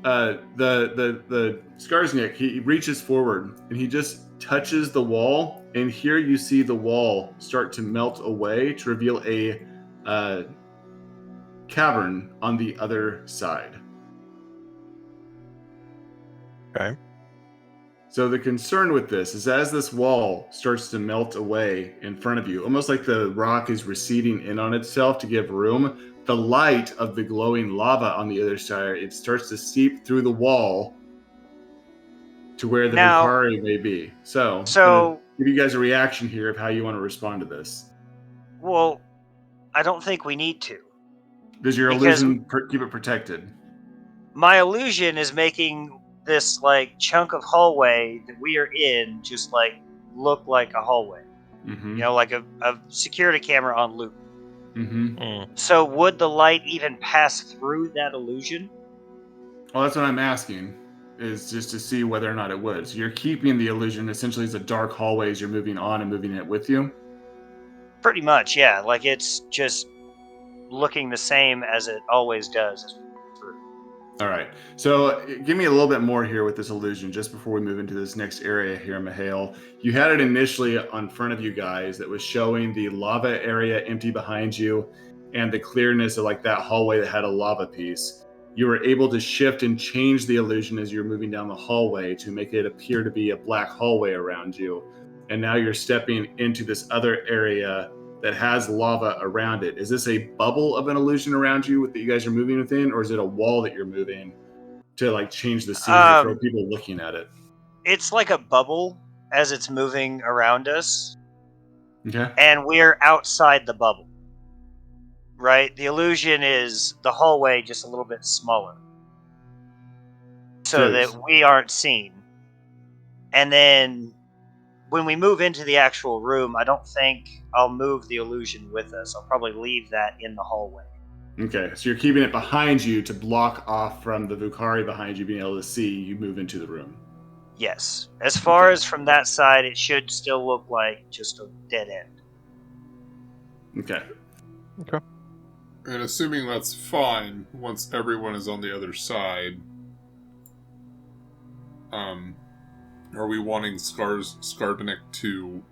the Skarsnik, he reaches forward and he just touches the wall, and here you see the wall start to melt away to reveal a cavern on the other side. Okay. So the concern with this is as this wall starts to melt away in front of you, almost like the rock is receding in on itself to give room, the light of the glowing lava on the other side, it starts to seep through the wall to where the Now- Vucari may be. So give you guys a reaction here of how you want to respond to this. Well, I don't think we need to. Does your Because- illusion keep it protected? My illusion is making this like chunk of hallway that we are in just like look like a hallway. Mm-hmm. You know, like a security camera on loop. Mm-hmm. So would the light even pass through that illusion? Well, that's what I'm asking, is just to see whether or not it would. So you're keeping the illusion essentially as a dark hallway as you're moving on and moving it with you? Pretty much, yeah. Like it's just looking the same as it always does. All right. So give me a little bit more here with this illusion just before we move into this next area here, Mihail. You had it initially on front of you guys that was showing the lava area empty behind you and the clearness of like that hallway that had a lava piece. You were able to shift and change the illusion as you're moving down the hallway to make it appear to be a black hallway around you. And now you're stepping into this other area that has lava around it. Is this a bubble of an illusion around you that you guys are moving within, or is it a wall that you're moving to like change the scenery for people looking at it? It's like a bubble as it's moving around us. Okay. And we're outside the bubble. Right? The illusion is the hallway just a little bit smaller. So that we aren't seen. And then when we move into the actual room, I don't think I'll move the illusion with us. I'll probably leave that in the hallway. Okay, so you're keeping it behind you to block off from the Vucari behind you being able to see you move into the room. Yes. As far as from that side, it should still look like just a dead end. Okay. Okay. And assuming that's fine, once everyone is on the other side, are we wanting Skarbnik to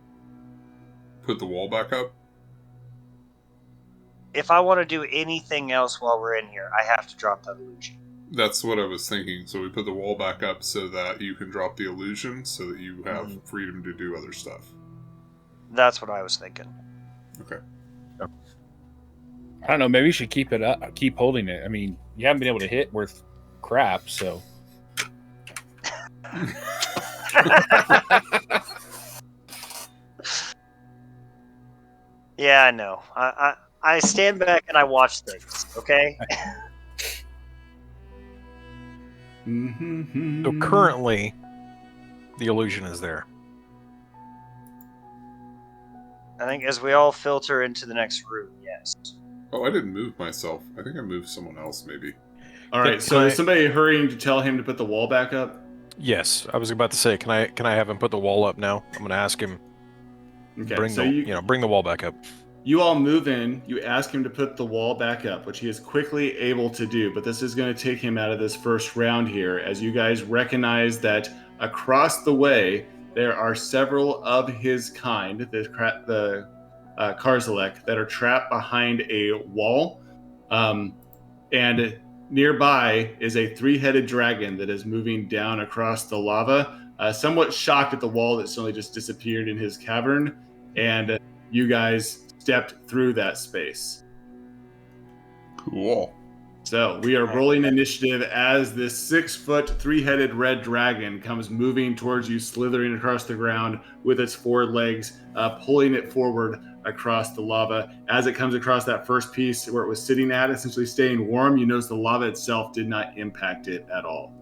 put the wall back up? If I want to do anything else while we're in here, I have to drop that illusion. That's what I was thinking. So we put the wall back up so that you can drop the illusion so that you have freedom to do other stuff. That's what I was thinking. Okay. I don't know. Maybe you should keep it up, keep holding it. I mean, you haven't been able to hit worth crap, so. Yeah, I know. I stand back and I watch things, okay? So currently, the illusion is there. I think as we all filter into the next room, yes. Oh, I didn't move myself. I think I moved someone else, maybe. All right, so is somebody hurrying to tell him to put the wall back up? Yes, I was about to say, can I have him put the wall up now? I'm going to ask him. Okay, bring the wall back up. You all move in. You ask him to put the wall back up, which he is quickly able to do. But this is going to take him out of this first round here, as you guys recognize that across the way there are several of his kind, the 𝐃𝐨𝐧'𝐭, that are trapped behind a wall, and nearby is a three-headed dragon that is moving down across the lava. somewhat shocked at the wall that suddenly just disappeared in his cavern, and you guys stepped through that space. Cool. So we are rolling initiative as this 6-foot, 3-headed red dragon comes moving towards you, slithering across the ground with its 4 legs, pulling it forward across the lava. As it comes across that first piece where it was sitting at, essentially staying warm, you notice the lava itself did not impact it at all.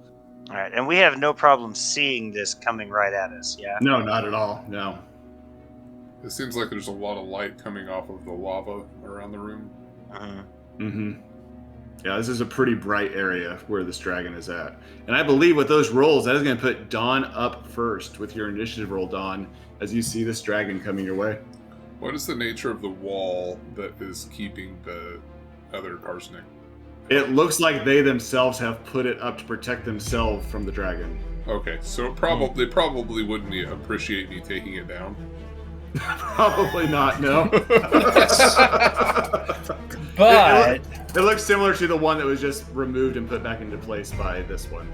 All right, and we have no problem seeing this coming right at us, yeah? No, not at all. No. It seems like there's a lot of light coming off of the lava around the room. Mm-hmm. Yeah, this is a pretty bright area where this dragon is at. And I believe with those rolls, that is going to put Dawn up first with your initiative roll, Dawn, as you see this dragon coming your way. What is the nature of the wall that is keeping the other 𝐾𝐨𝐬𝐞? It looks like they themselves have put it up to protect themselves from the dragon. Okay, so they probably wouldn't appreciate me taking it down. Probably not, no. But it looks similar to the one that was just removed and put back into place by this one.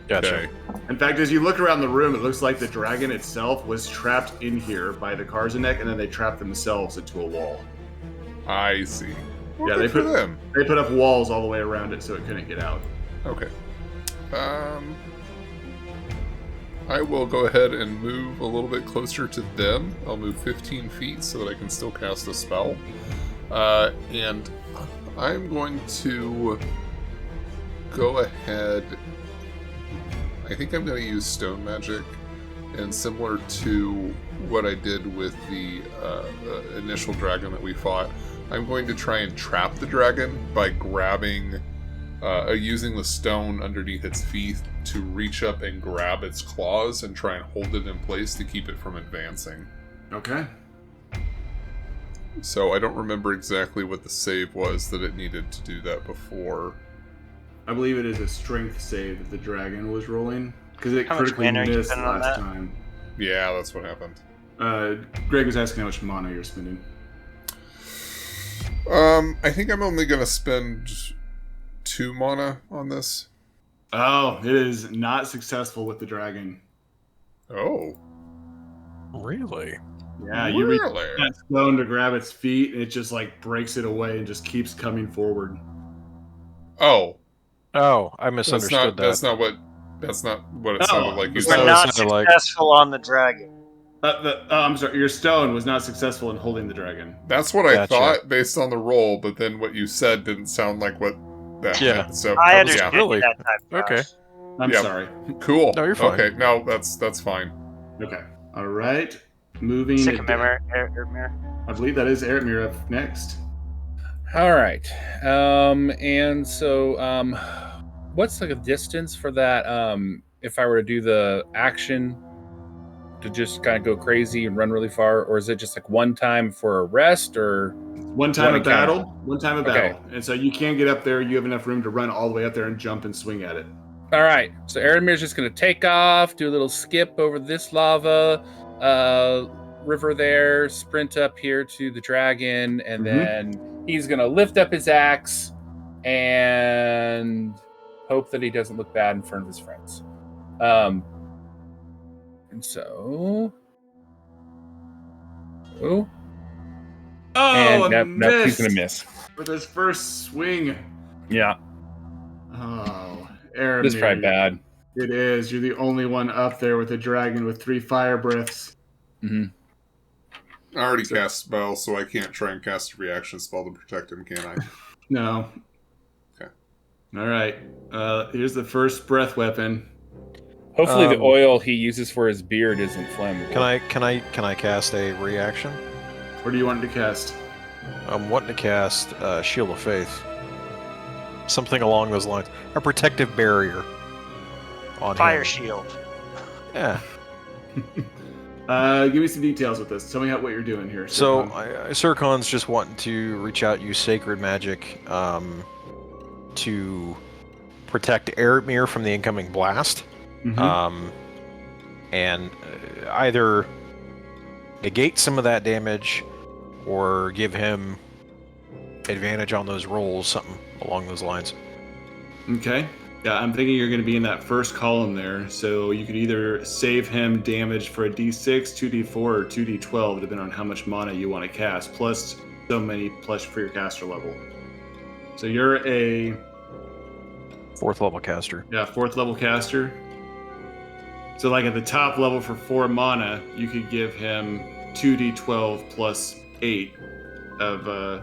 Gotcha. Okay. In fact, as you look around the room, it looks like the dragon itself was trapped in here by the 𝐾𝐨𝐬𝐞, and then they trapped themselves into a wall. I see. Well, Yeah, good for them. They put up walls all the way around it so it couldn't get out. Okay. I will go ahead and move a little bit closer to them. I'll move 15 feet so that I can still cast a spell. And I'm going to go ahead. I think I'm going to use stone magic. And similar to what I did with the initial dragon that we fought, I'm going to try and trap the dragon by grabbing, using the stone underneath its feet to reach up and grab its claws and try and hold it in place to keep it from advancing. Okay. So I don't remember exactly what the save was that it needed to do that before. I believe it is a strength save that the dragon was rolling, because it How much critically mana are you missed spending on last that? time. Yeah, that's what happened. Greg was asking how much mana you're spending. I think I'm only going to spend 2 mana on this. Oh, it is not successful with the dragon. Oh. Really? Yeah, you reach Really? that stone to grab its feet, and it just like breaks it away and just keeps coming forward. Oh. Oh, I misunderstood that. That's not what it sounded like you We're said. We're it not sounded like- successful on the dragon. I'm sorry, your stone was not successful in holding the dragon. That's what I Gotcha. thought based on the roll, but then what you said didn't sound like what that Yeah. meant. So I that was- understand really- that type of Okay. I'm Yeah. sorry. Cool. No, you're fine. Okay, no, that's fine. Okay. All right. Moving. Sycamore, I believe that is Eretmir up next. all right. And so what's like a distance for that? If I were to do the action to just kind of go crazy and run really far, or is it just like one time for a rest, or One time One of battle. encounter. One time of Okay. battle. And so you can get up there. You have enough room to run all the way up there and jump and swing at it. all right? So Aramir's just gonna take off, do a little skip over this lava river there, sprint up here to the dragon, and then he's gonna lift up his axe and hope that he doesn't look bad in front of his friends. And so, Oh, and a nope, he's miss gonna miss. with his first swing. Yeah, Oh, Eretmir. this is probably bad. It is. You're the only one up there with a dragon with 3 fire breaths. Hmm. I already cast spell, so I can't try and cast a reaction spell to protect him, can I? No. Okay. All right. Here's the first breath weapon. Hopefully, the oil he uses for his beard isn't flammable. Can I cast a reaction? What do you want to cast? I'm wanting to cast Shield of Faith. Something along those lines. A protective barrier on Fire him. shield. Yeah. Give me some details with this. Tell me what you're doing here. So Sircon. Sircon's just wanting to reach out, use sacred magic to protect Eretmir from the incoming blast, Mhm. and either negate some of that damage or give him advantage on those rolls, something along those lines. Okay. Yeah, I'm thinking you're going to be in that first column there, so you could either save him damage for a d6, 2d4, or 2d12, depending on how much mana you want to cast, plus so many plus for your caster level. So you're a 4th level caster. Yeah, 4th level caster. So like at the top level for 4 mana, you could give him 2d12 plus 8 of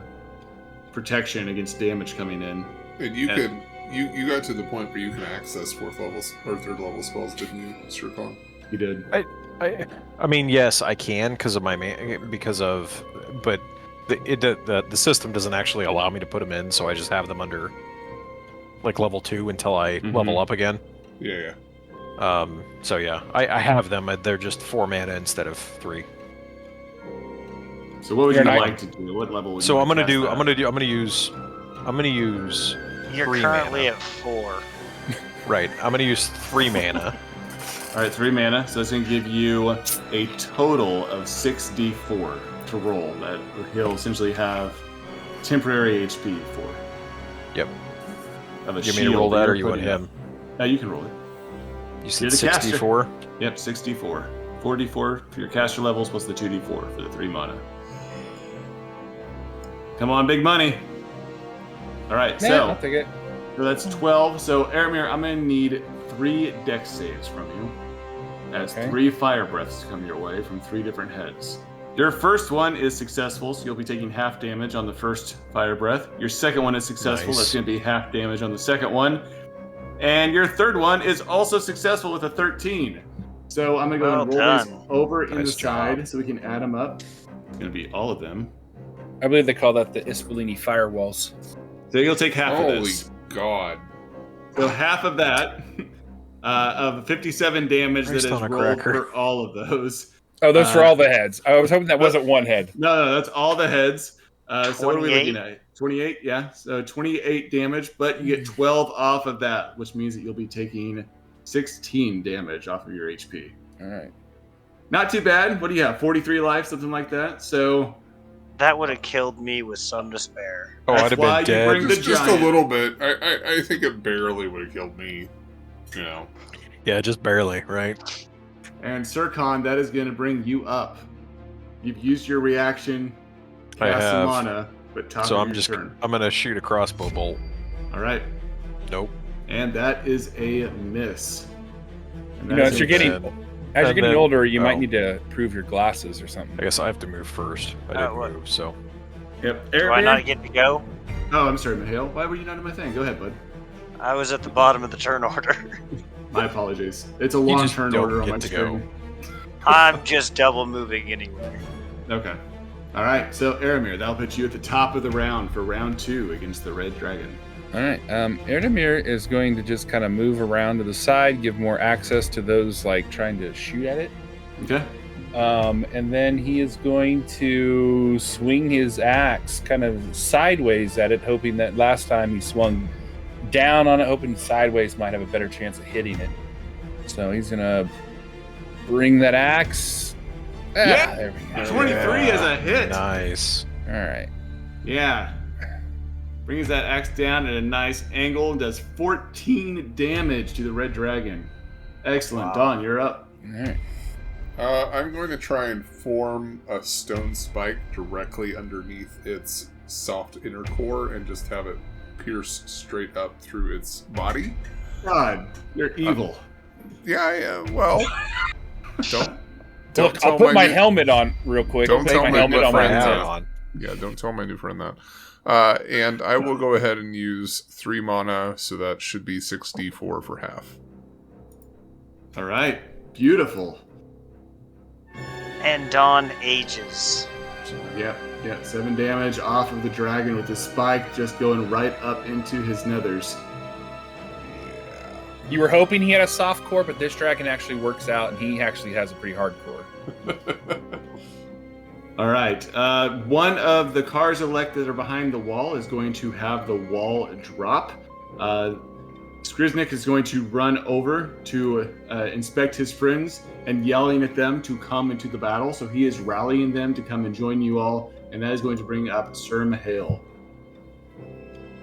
protection against damage coming in. And you could you got to the point where you can access 4th levels or 3rd level spells, didn't you, 𝐸𝐿? You did. I mean, yes, I can because of but the system doesn't actually allow me to put them in, so I just have them under like level 2 until I level up again. Yeah. So yeah, I have them. They're just 4 mana instead of 3. So what would you like to do? What level would you? So like I'm gonna use. You're 3 currently mana. at 4. Right. I'm gonna use 3 mana. All right, 3 mana. So that's gonna give you a total of 6d4 to roll. That he'll essentially have temporary HP for. Yep. Of a You mean to roll that, or you want him? No, you can roll it. You said You're the caster. 64. Yep, 6d4. 4d4 for your caster levels plus the 2d4 for the 3 mana. Come on, big money. All right, I'll take it. So that's 12. So, Aramir, I'm going to need 3 dex saves from you. That's 3 fire breaths come your way from 3 different heads. Your first one is successful, so you'll be taking half damage on the first fire breath. Your second one is successful. Nice. That's going to be half damage on the second one. And your third one is also successful with a 13. So I'm going to go and roll these over in the side so we can add them up. It's going to be all of them. I believe they call that the Ispellini firewalls. So you'll take half of this. Holy God. So half of that, of 57 damage that is rolled for all of those. Oh, those for all the heads. I was hoping that wasn't one head. No, that's all the heads. So what are we looking at? 28, yeah. So 28 damage, but you get 12 off of that, which means that you'll be taking 16 damage off of your HP. All right. Not too bad. What do you have? 43 life, something like that. So that would have killed me with some despair. Oh, I'd have been dead. Just a little bit. I think it barely would have killed me. You know. Yeah, just barely, right? And 𝐸𝐿, that is going to bring you up. You've used your reaction. I have. Some mana, but top so of your turn. I'm gonna shoot a crossbow bolt. All right. Nope. And that is a miss. You know, as you're getting older, you might need to improve your glasses or something. I guess I have to move first. I didn't move, so. Yep. Do I not get to go? Oh, I'm sorry, Mihail. Why were you not in my thing? Go ahead, bud. I was at the bottom of the turn order. My apologies. It's a long turn order on my screen. I'm just double moving anyway. Okay. All right. So, Aramir, that'll put you at the top of the round for round 2 against the Red Dragon. All right. Aramir is going to just kind of move around to the side, give more access to those like trying to shoot at it. Okay. And then he is going to swing his axe kind of sideways at it, hoping that last time he swung down on it, hoping sideways might have a better chance of hitting it. So he's going to bring that axe. Yeah, there we go. 23 is a hit. Nice. All right. Yeah. Brings that axe down at a nice angle and does 14 damage to the Red Dragon. Excellent. Wow. Dawn, you're up. All right. I'm going to try and form a stone spike directly underneath its soft inner core and just have it pierce straight up through its body. God, you're evil. Yeah, I am. Well, Look, I'll put my helmet on real quick. Don't tell my helmet on. Yeah, don't tell my new friend that. And I will go ahead and use 3 mana, so that should be 6d4 for half. All right, beautiful. And Dawn ages. Yep, 7 damage off of the dragon with the spike just going right up into his nethers. You were hoping he had a soft core, but this dragon actually works out, and he actually has a pretty hard core. All right. One of the 𝐃𝐨𝐬 that are behind the wall is going to have the wall drop. 𝐥𝐢𝐤𝐞 is going to run over to inspect his friends and yelling at them to come into the battle. So he is rallying them to come and join you all, and that is going to bring up Sir Mihail.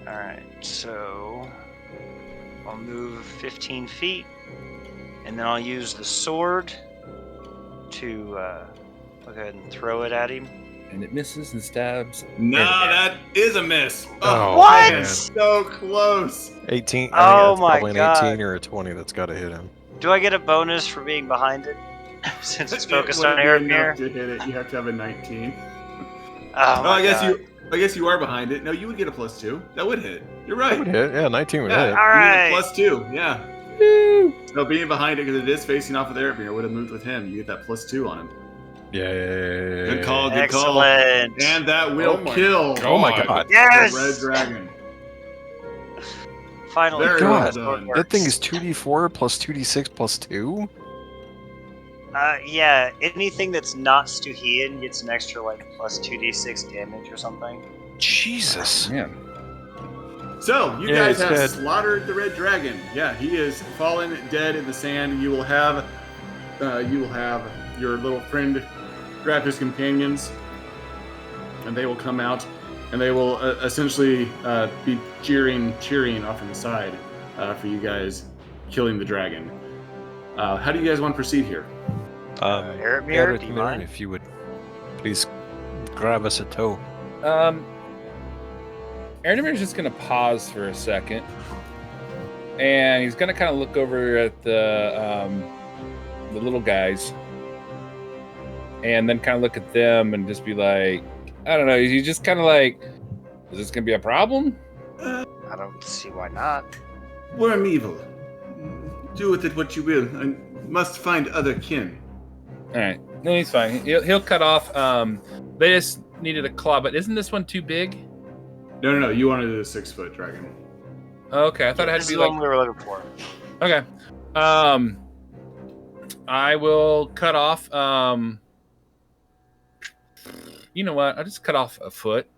All right. So I'll move 15 feet, and then I'll use the sword to go ahead and throw it at him. And it misses and stabs. No, that is a miss. Oh, What? man. So close. 18. Oh I think that's my probably God. an 18 or a 20 that's got to hit him. Do I get a bonus for being behind it? Since it's focused on Wouldn't be Aramir? enough to hit it. You have to have a 19. Oh my I guess God. I guess you are behind it. No, you would get a +2. That would hit. You're right. That would hit. Yeah, 19 would Yeah, hit. All right. You get a +2. Yeah. So being behind it because it is facing off of Aramir would have moved with him. You get that +2 on him. Yeah. Good call. Good call. Excellent. And that will Oh my kill. Oh my God. Yes! The red dragon. Finally. Very well that's done. what works. That thing is 2d4 plus 2d6 plus 2? Yeah, anything that's not Stuhian gets an extra, like, plus 2d6 damage or something. Jesus. Man. So you Yeah, guys he's have dead. slaughtered the red dragon. Yeah, he is fallen dead in the sand. You will have your little friend grab his companions, and they will come out, and they will essentially be cheering off on the side for you guys killing the dragon. How do you guys want to proceed here? Aramir, do you mind? if you would please grab us a toe. Aramir's just gonna pause for a second, and he's gonna kind of look over at the little guys, and then kind of look at them and just be like, I don't know. He's just kind of like, is this gonna be a problem? I don't see why not. Worm evil. Do with it what you will. I must find other kin. All right, no, he's fine. He'll cut off. They just needed a claw, but isn't this one too big? No. You wanted a 6-foot dragon. Okay, I thought it had This to is be the like. one we were looking for. Okay. I will cut off. You know what? I'll just cut off a foot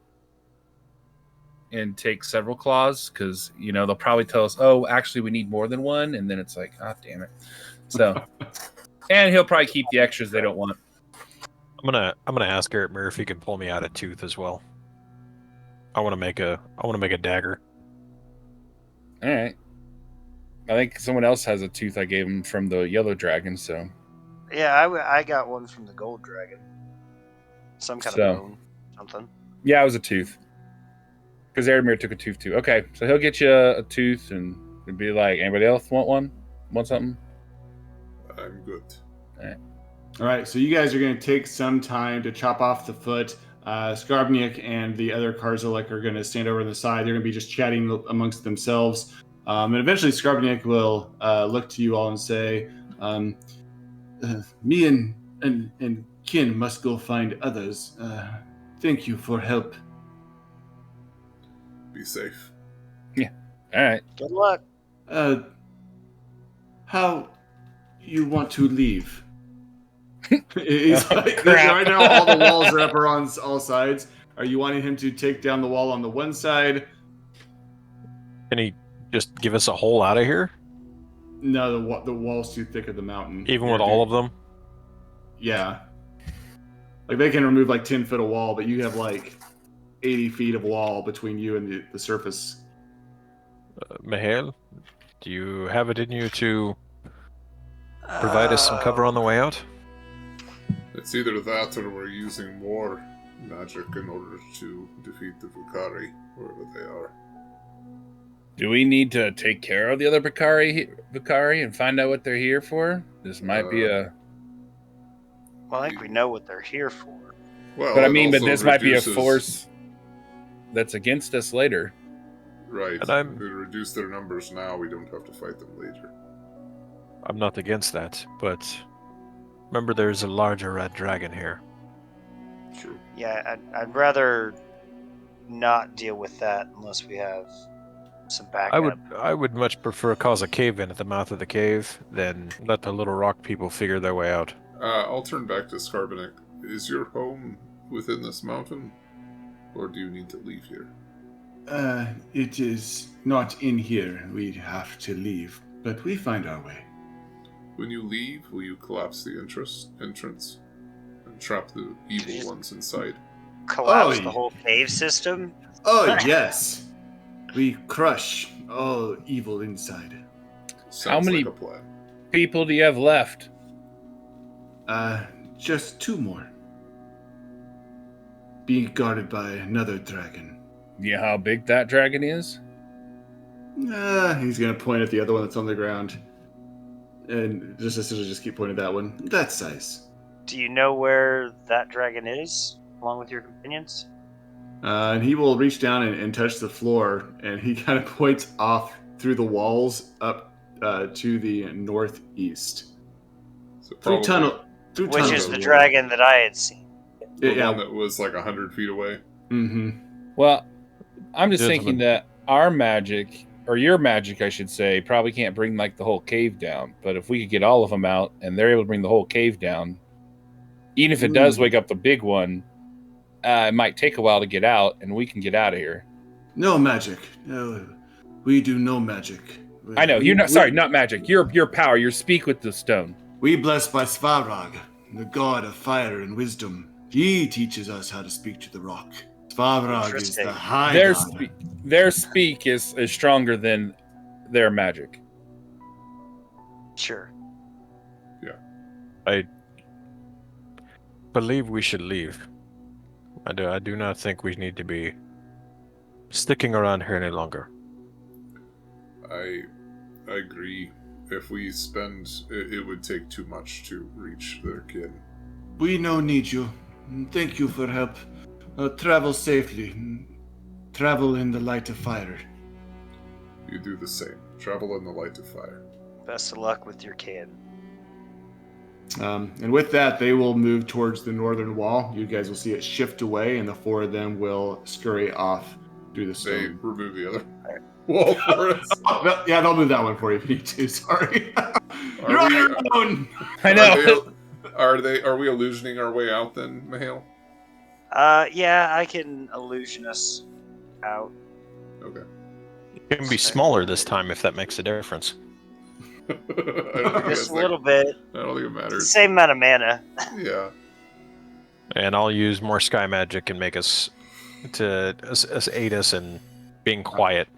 and take several claws because they'll probably tell us, oh, actually we need more than one, and then it's like, ah, damn it. So, and he'll probably keep the extras they don't want. I'm gonna ask 𝐿 if he can pull me out a tooth as well. I want to make a dagger. All right. I think someone else has a tooth I gave him from the yellow dragon, so. Yeah, I got one from the gold dragon. Some kind of bone, something. Yeah, it was a tooth. Because Aramir took a tooth too. Okay, so he'll get you a tooth and be like, anybody else want one? Want something? I'm good. All right, so you guys are going to take some time to chop off the foot. Skarbnik and the other 𝐥𝐤𝐤 are going to stand over on the side. They're going to be just chatting amongst themselves. And eventually Skarbnik will look to you all and say, me and kin must go find others. Thank you for help. Be safe. All right. Good luck. How you want to leave? He's Oh, like, crap. right now all the walls are up on all sides. Are you wanting him to take down the wall on the one side? Can he just give us a hole out of here? No, the wall's too thick of the mountain. Even with all of them? Yeah. Like they can remove like 10 foot of wall, but you have like 80 feet of wall between you and the surface. Mihail, do you have it in you to provide us some cover on the way out? It's either that or we're using more magic in order to defeat the Vukari, wherever they are. Do we need to take care of the other Vukari and find out what they're here for? This might be a... Well, I think we know what they're here for. Well, But I it mean, but also this might be a reduces- force that's against us later. Right. And I'm- If we reduce their numbers now, we don't have to fight them later. I'm not against that, but remember there's a larger red dragon here. True. Yeah, I'd rather not deal with that unless we have some backup. I would much prefer cause a cave-in at the mouth of the cave than let the little rock people figure their way out. I'll turn back to Skarbnik. Is your home within this mountain? Or do you need to leave here? It is not in here. We'd have to leave, but we find our way. When you leave, will you collapse the entrance and trap the evil ones inside? Collapse Oh, the whole cave system? Oh, yes. We crush all evil inside. Sounds many- like a plan. People do you have left? Just 2 more. Being guarded by another dragon. You know how big that dragon is? He's gonna point at the other one that's on the ground. And just keep pointing at that one. That size. Do you know where that dragon is, along with your companions? And he will reach down and touch the floor, and he kind of points off through the walls up to the northeast. So Through probably tunnel. Through Which tunnel. is the dragon that I had seen. the Yeah. one that was like 100 feet away. Mm-hmm. Well, I'm just Gentlemen. thinking that our magic, or your magic, I should say, probably can't bring like the whole cave down. But if we could get all of them out and they're able to bring the whole cave down, even if it does wake up the big one, it might take a while to get out, and we can get out of here. No magic. No, we do no magic. I know you're not not magic. Your power. Your speak with the stone. We blessed by Svarog, the god of fire and wisdom. He teaches us how to speak to the rock. Svarog is the Interesting. high Their god. their speak is stronger than their magic. Sure. I believe we should leave. I do not think we need to be sticking around here any longer. I agree. If we spend, it would take too much to reach their kin. We no need you. Thank you for help. Travel safely. Travel in the light of fire. You do the same. Travel in the light of fire. Best of luck with your kid. And with that, they will move towards the northern wall. You guys will see it shift away, and the 4 of them will scurry off through the They stone. remove the other wall for us. Oh, yeah, they'll move that one for you if you need to. Sorry. You're on we- your own. I know. Are we illusioning our way out then, Mahale? Yeah, I can illusion us out. Okay. It can be smaller this time if that makes a difference. I don't think Just it's a little bit. I don't think it matters. Same amount of mana. Yeah. And I'll use more sky magic and make us aid us in being quiet.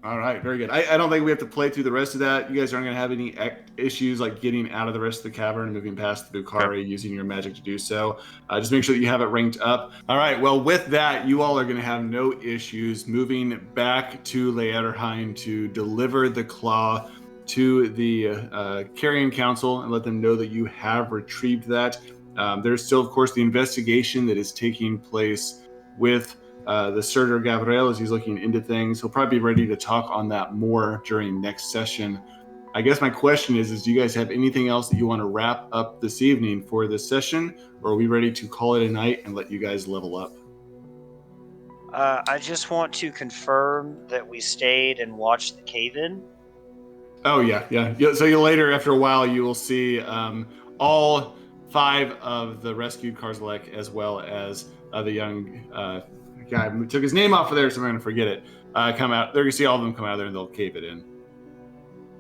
All right, very good. I don't think we have to play through the rest of that. You guys aren't going to have any issues like getting out of the rest of the cavern and moving past the Bukhari using your magic to do so. Just make sure that you have it ranked up. All right, well, with that, you all are going to have no issues moving back to 𝐸𝐸𝐸𝐸 to deliver the claw to the Carrion Council and let them know that you have retrieved that. There's still, of course, the investigation that is taking place with the Surtur Gabriel as he's looking into things. He'll probably be ready to talk on that more during next session. I guess my question is do you guys have anything else that you want to wrap up this evening for this session, or are we ready to call it a night and let you guys level up? I just want to confirm that we stayed and watched the cave in. Oh, yeah. So you later, after a while, you will see all 5 of the rescued 𝐥𝐤𝐤𝐞 as well as the young guy who took his name off of there, so I'm going to forget it, come out. They're going to see all of them come out of there, and they'll cave it in.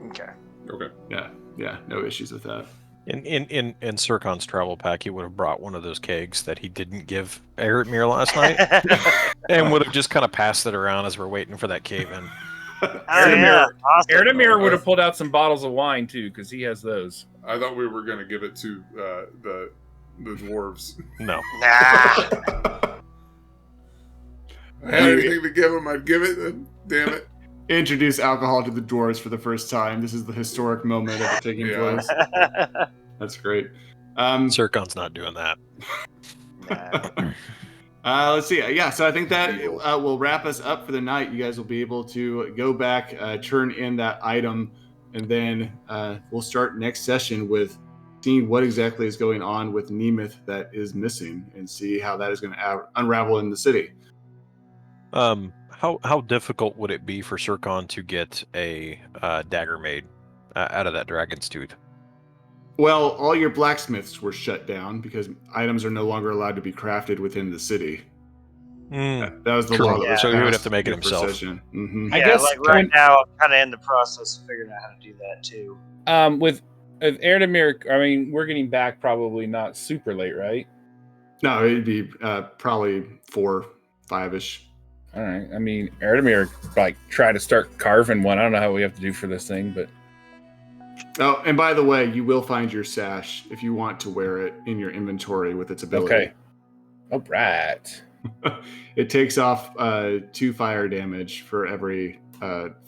Okay. Okay. Yeah, no issues with that. In Sircon's travel pack, he would have brought one of those kegs that he didn't give Eretmir last night, and would have just kind of passed it around as we're waiting for that cave in. Oh, yeah. Awesome. Erdemir would have pulled out some bottles of wine too, because he has those. I thought we were going to give it to the dwarves. No. Nah. I had anything to give them, I'd give it. Then, damn it. Introduce alcohol to the dwarves for the first time. This is the historic moment of it taking Yeah. place. That's great. Sircon's not doing that. Nah. Let's see. Yeah, so I think that will wrap us up for the night. You guys will be able to go back, turn in that item, and then we'll start next session with seeing what exactly is going on with Nemeth that is missing, and see how that is going to unravel in the city. How difficult would it be for Sircon to get a dagger made out of that dragon's tooth? Well, all your blacksmiths were shut down because items are no longer allowed to be crafted within the city. That was the True. law. That was So he would passed have to make it for himself. session. Mhm. I Yeah, guess like right now, I'm kind of in the process of figuring out how to do that too. With Erdemir, I mean, we're getting back probably not super late, right? No, it'd be probably 4, 5-ish. All right. I mean, Erdemir, like, try to start carving one. I don't know how we have to do for this thing, but... Oh, and by the way, you will find your sash if you want to wear it in your inventory with its ability. Okay. All right. It takes off 2 fire damage for every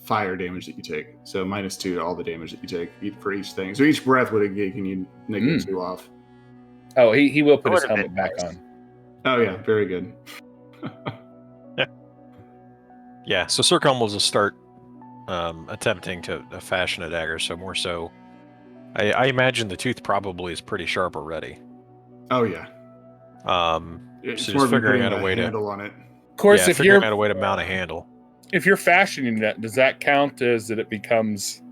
fire damage that you take. So -2 to all the damage that you take for each thing. So each breath would can you negate 2 off. Oh, he will put his helmet back on. Oh yeah, very good. Yeah, so 𝐸 will just start attempting to fashion a dagger, so more so... I imagine the tooth probably is pretty sharp already. Oh yeah. It's So just just figuring out a way handle on it. Of course, if figuring you're out a way to mount a handle. if you're fashioning that, does that count as that it becomes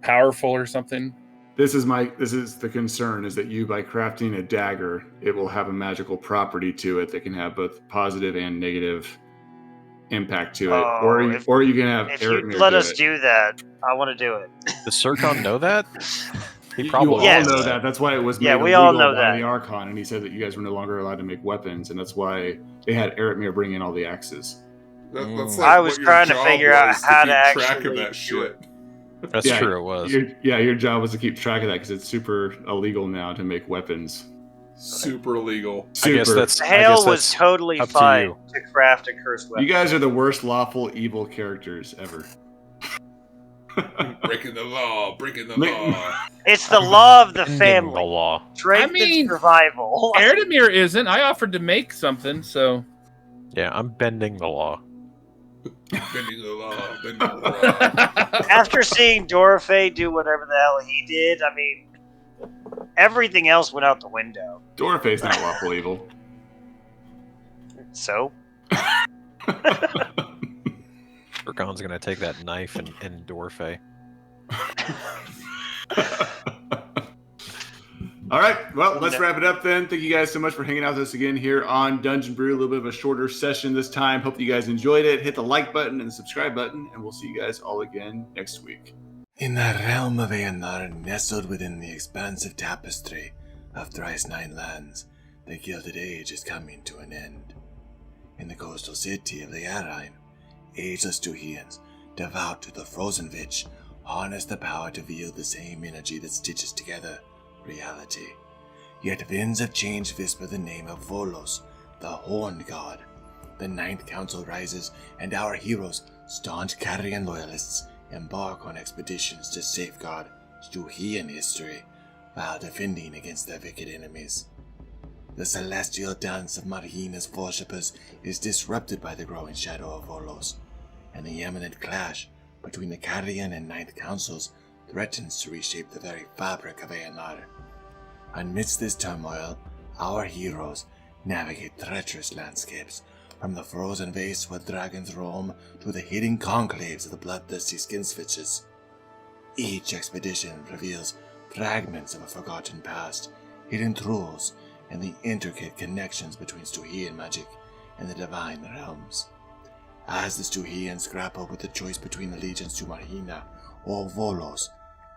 powerful or something? This is the concern, is that you, by crafting a dagger, it will have a magical property to it that can have both positive and negative impact to it. Or you can have If Erdemir you let us it. do that, I want to do it. Does *𝐸 know that? He You probably all Yes. know that. That's why it was made Yeah, we all illegal know by that. the Archon, and he said that you guys were no longer allowed to make weapons, and that's why they had Erdemir bring in all the axes. That's I was what your trying to job figure out was, how to keep track actually of that do shit. it. That's true, it was. Your job was to keep track of that because it's super illegal now to make weapons. Super illegal. I guess Super. that's Hale was totally up to fine you. to craft a cursed weapon. You guys are the worst lawful evil characters ever. Breaking the law, breaking the Ma- law. It's the law of the Ending family. the law. Strength I mean, and survival. Erdemir isn't. I offered to make something, so... Yeah, I'm bending the law. Bending the law, bending the law. After seeing Dorothy do whatever the hell he did, I mean, everything else went out the window. Dorfey's not lawful evil. So, 𝐸 gonna take that knife and Dorfe. All right, well, let's wrap it up then. Thank you guys so much for hanging out with us again here on Dungeon Brew. A little bit of a shorter session this time. Hope you guys enjoyed it. Hit the like button and the subscribe button, and we'll see you guys all again next week. In the realm of 𝐸𝐤𝐼, nestled within the expansive tapestry of thrice 9 lands, the Gilded Age is coming to an end. In the coastal city of the 𝐸𝐼, ageless 𝐠2℔𝐤𝐼ns, devout to the frozen witch, harness the power to wield the same energy that stitches together reality. Yet winds of change whisper the name of Volos, the Horned God. The Ninth Council rises, and our heroes, staunch Carrion loyalists, embark on expeditions to safeguard 𝐠2℔𝐤𝐼n history while defending against their wicked enemies. The celestial dance of Margina's worshippers is disrupted by the growing shadow of Volos, and the imminent clash between the Carrion and Ninth Councils threatens to reshape the very fabric of 𝐸𝐼. Amidst this turmoil, our heroes navigate treacherous landscapes, from the frozen wastes where dragons roam to the hidden conclaves of the bloodthirsty skin switches. Each expedition reveals fragments of a forgotten past, hidden truths, and the intricate connections between 𝐠2℔𝐤𝐼n magic and the divine realms. As the 𝐠2℔𝐤𝐼ns grapple with the choice between allegiance to Margina or Volos,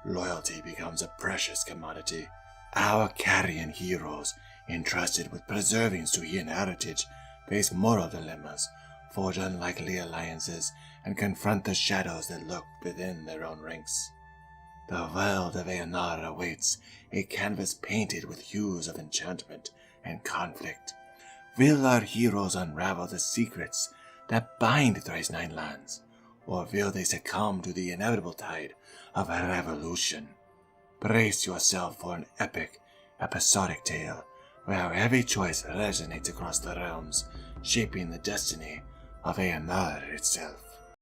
loyalty becomes a precious commodity. Our Carrion heroes, entrusted with preserving 𝐠2℔𝐤𝐼n heritage, face moral dilemmas, forge unlikely alliances, and confront the shadows that lurk within their own ranks. The world of 𝐸𝐼 awaits, a canvas painted with hues of enchantment and conflict. Will our heroes unravel the secrets that bind thrice 9 lands, or will they succumb to the inevitable tide of a revolution? Brace yourself for an episodic tale, where every choice resonates across the realms, shaping the destiny of 𝐸𝐼 itself.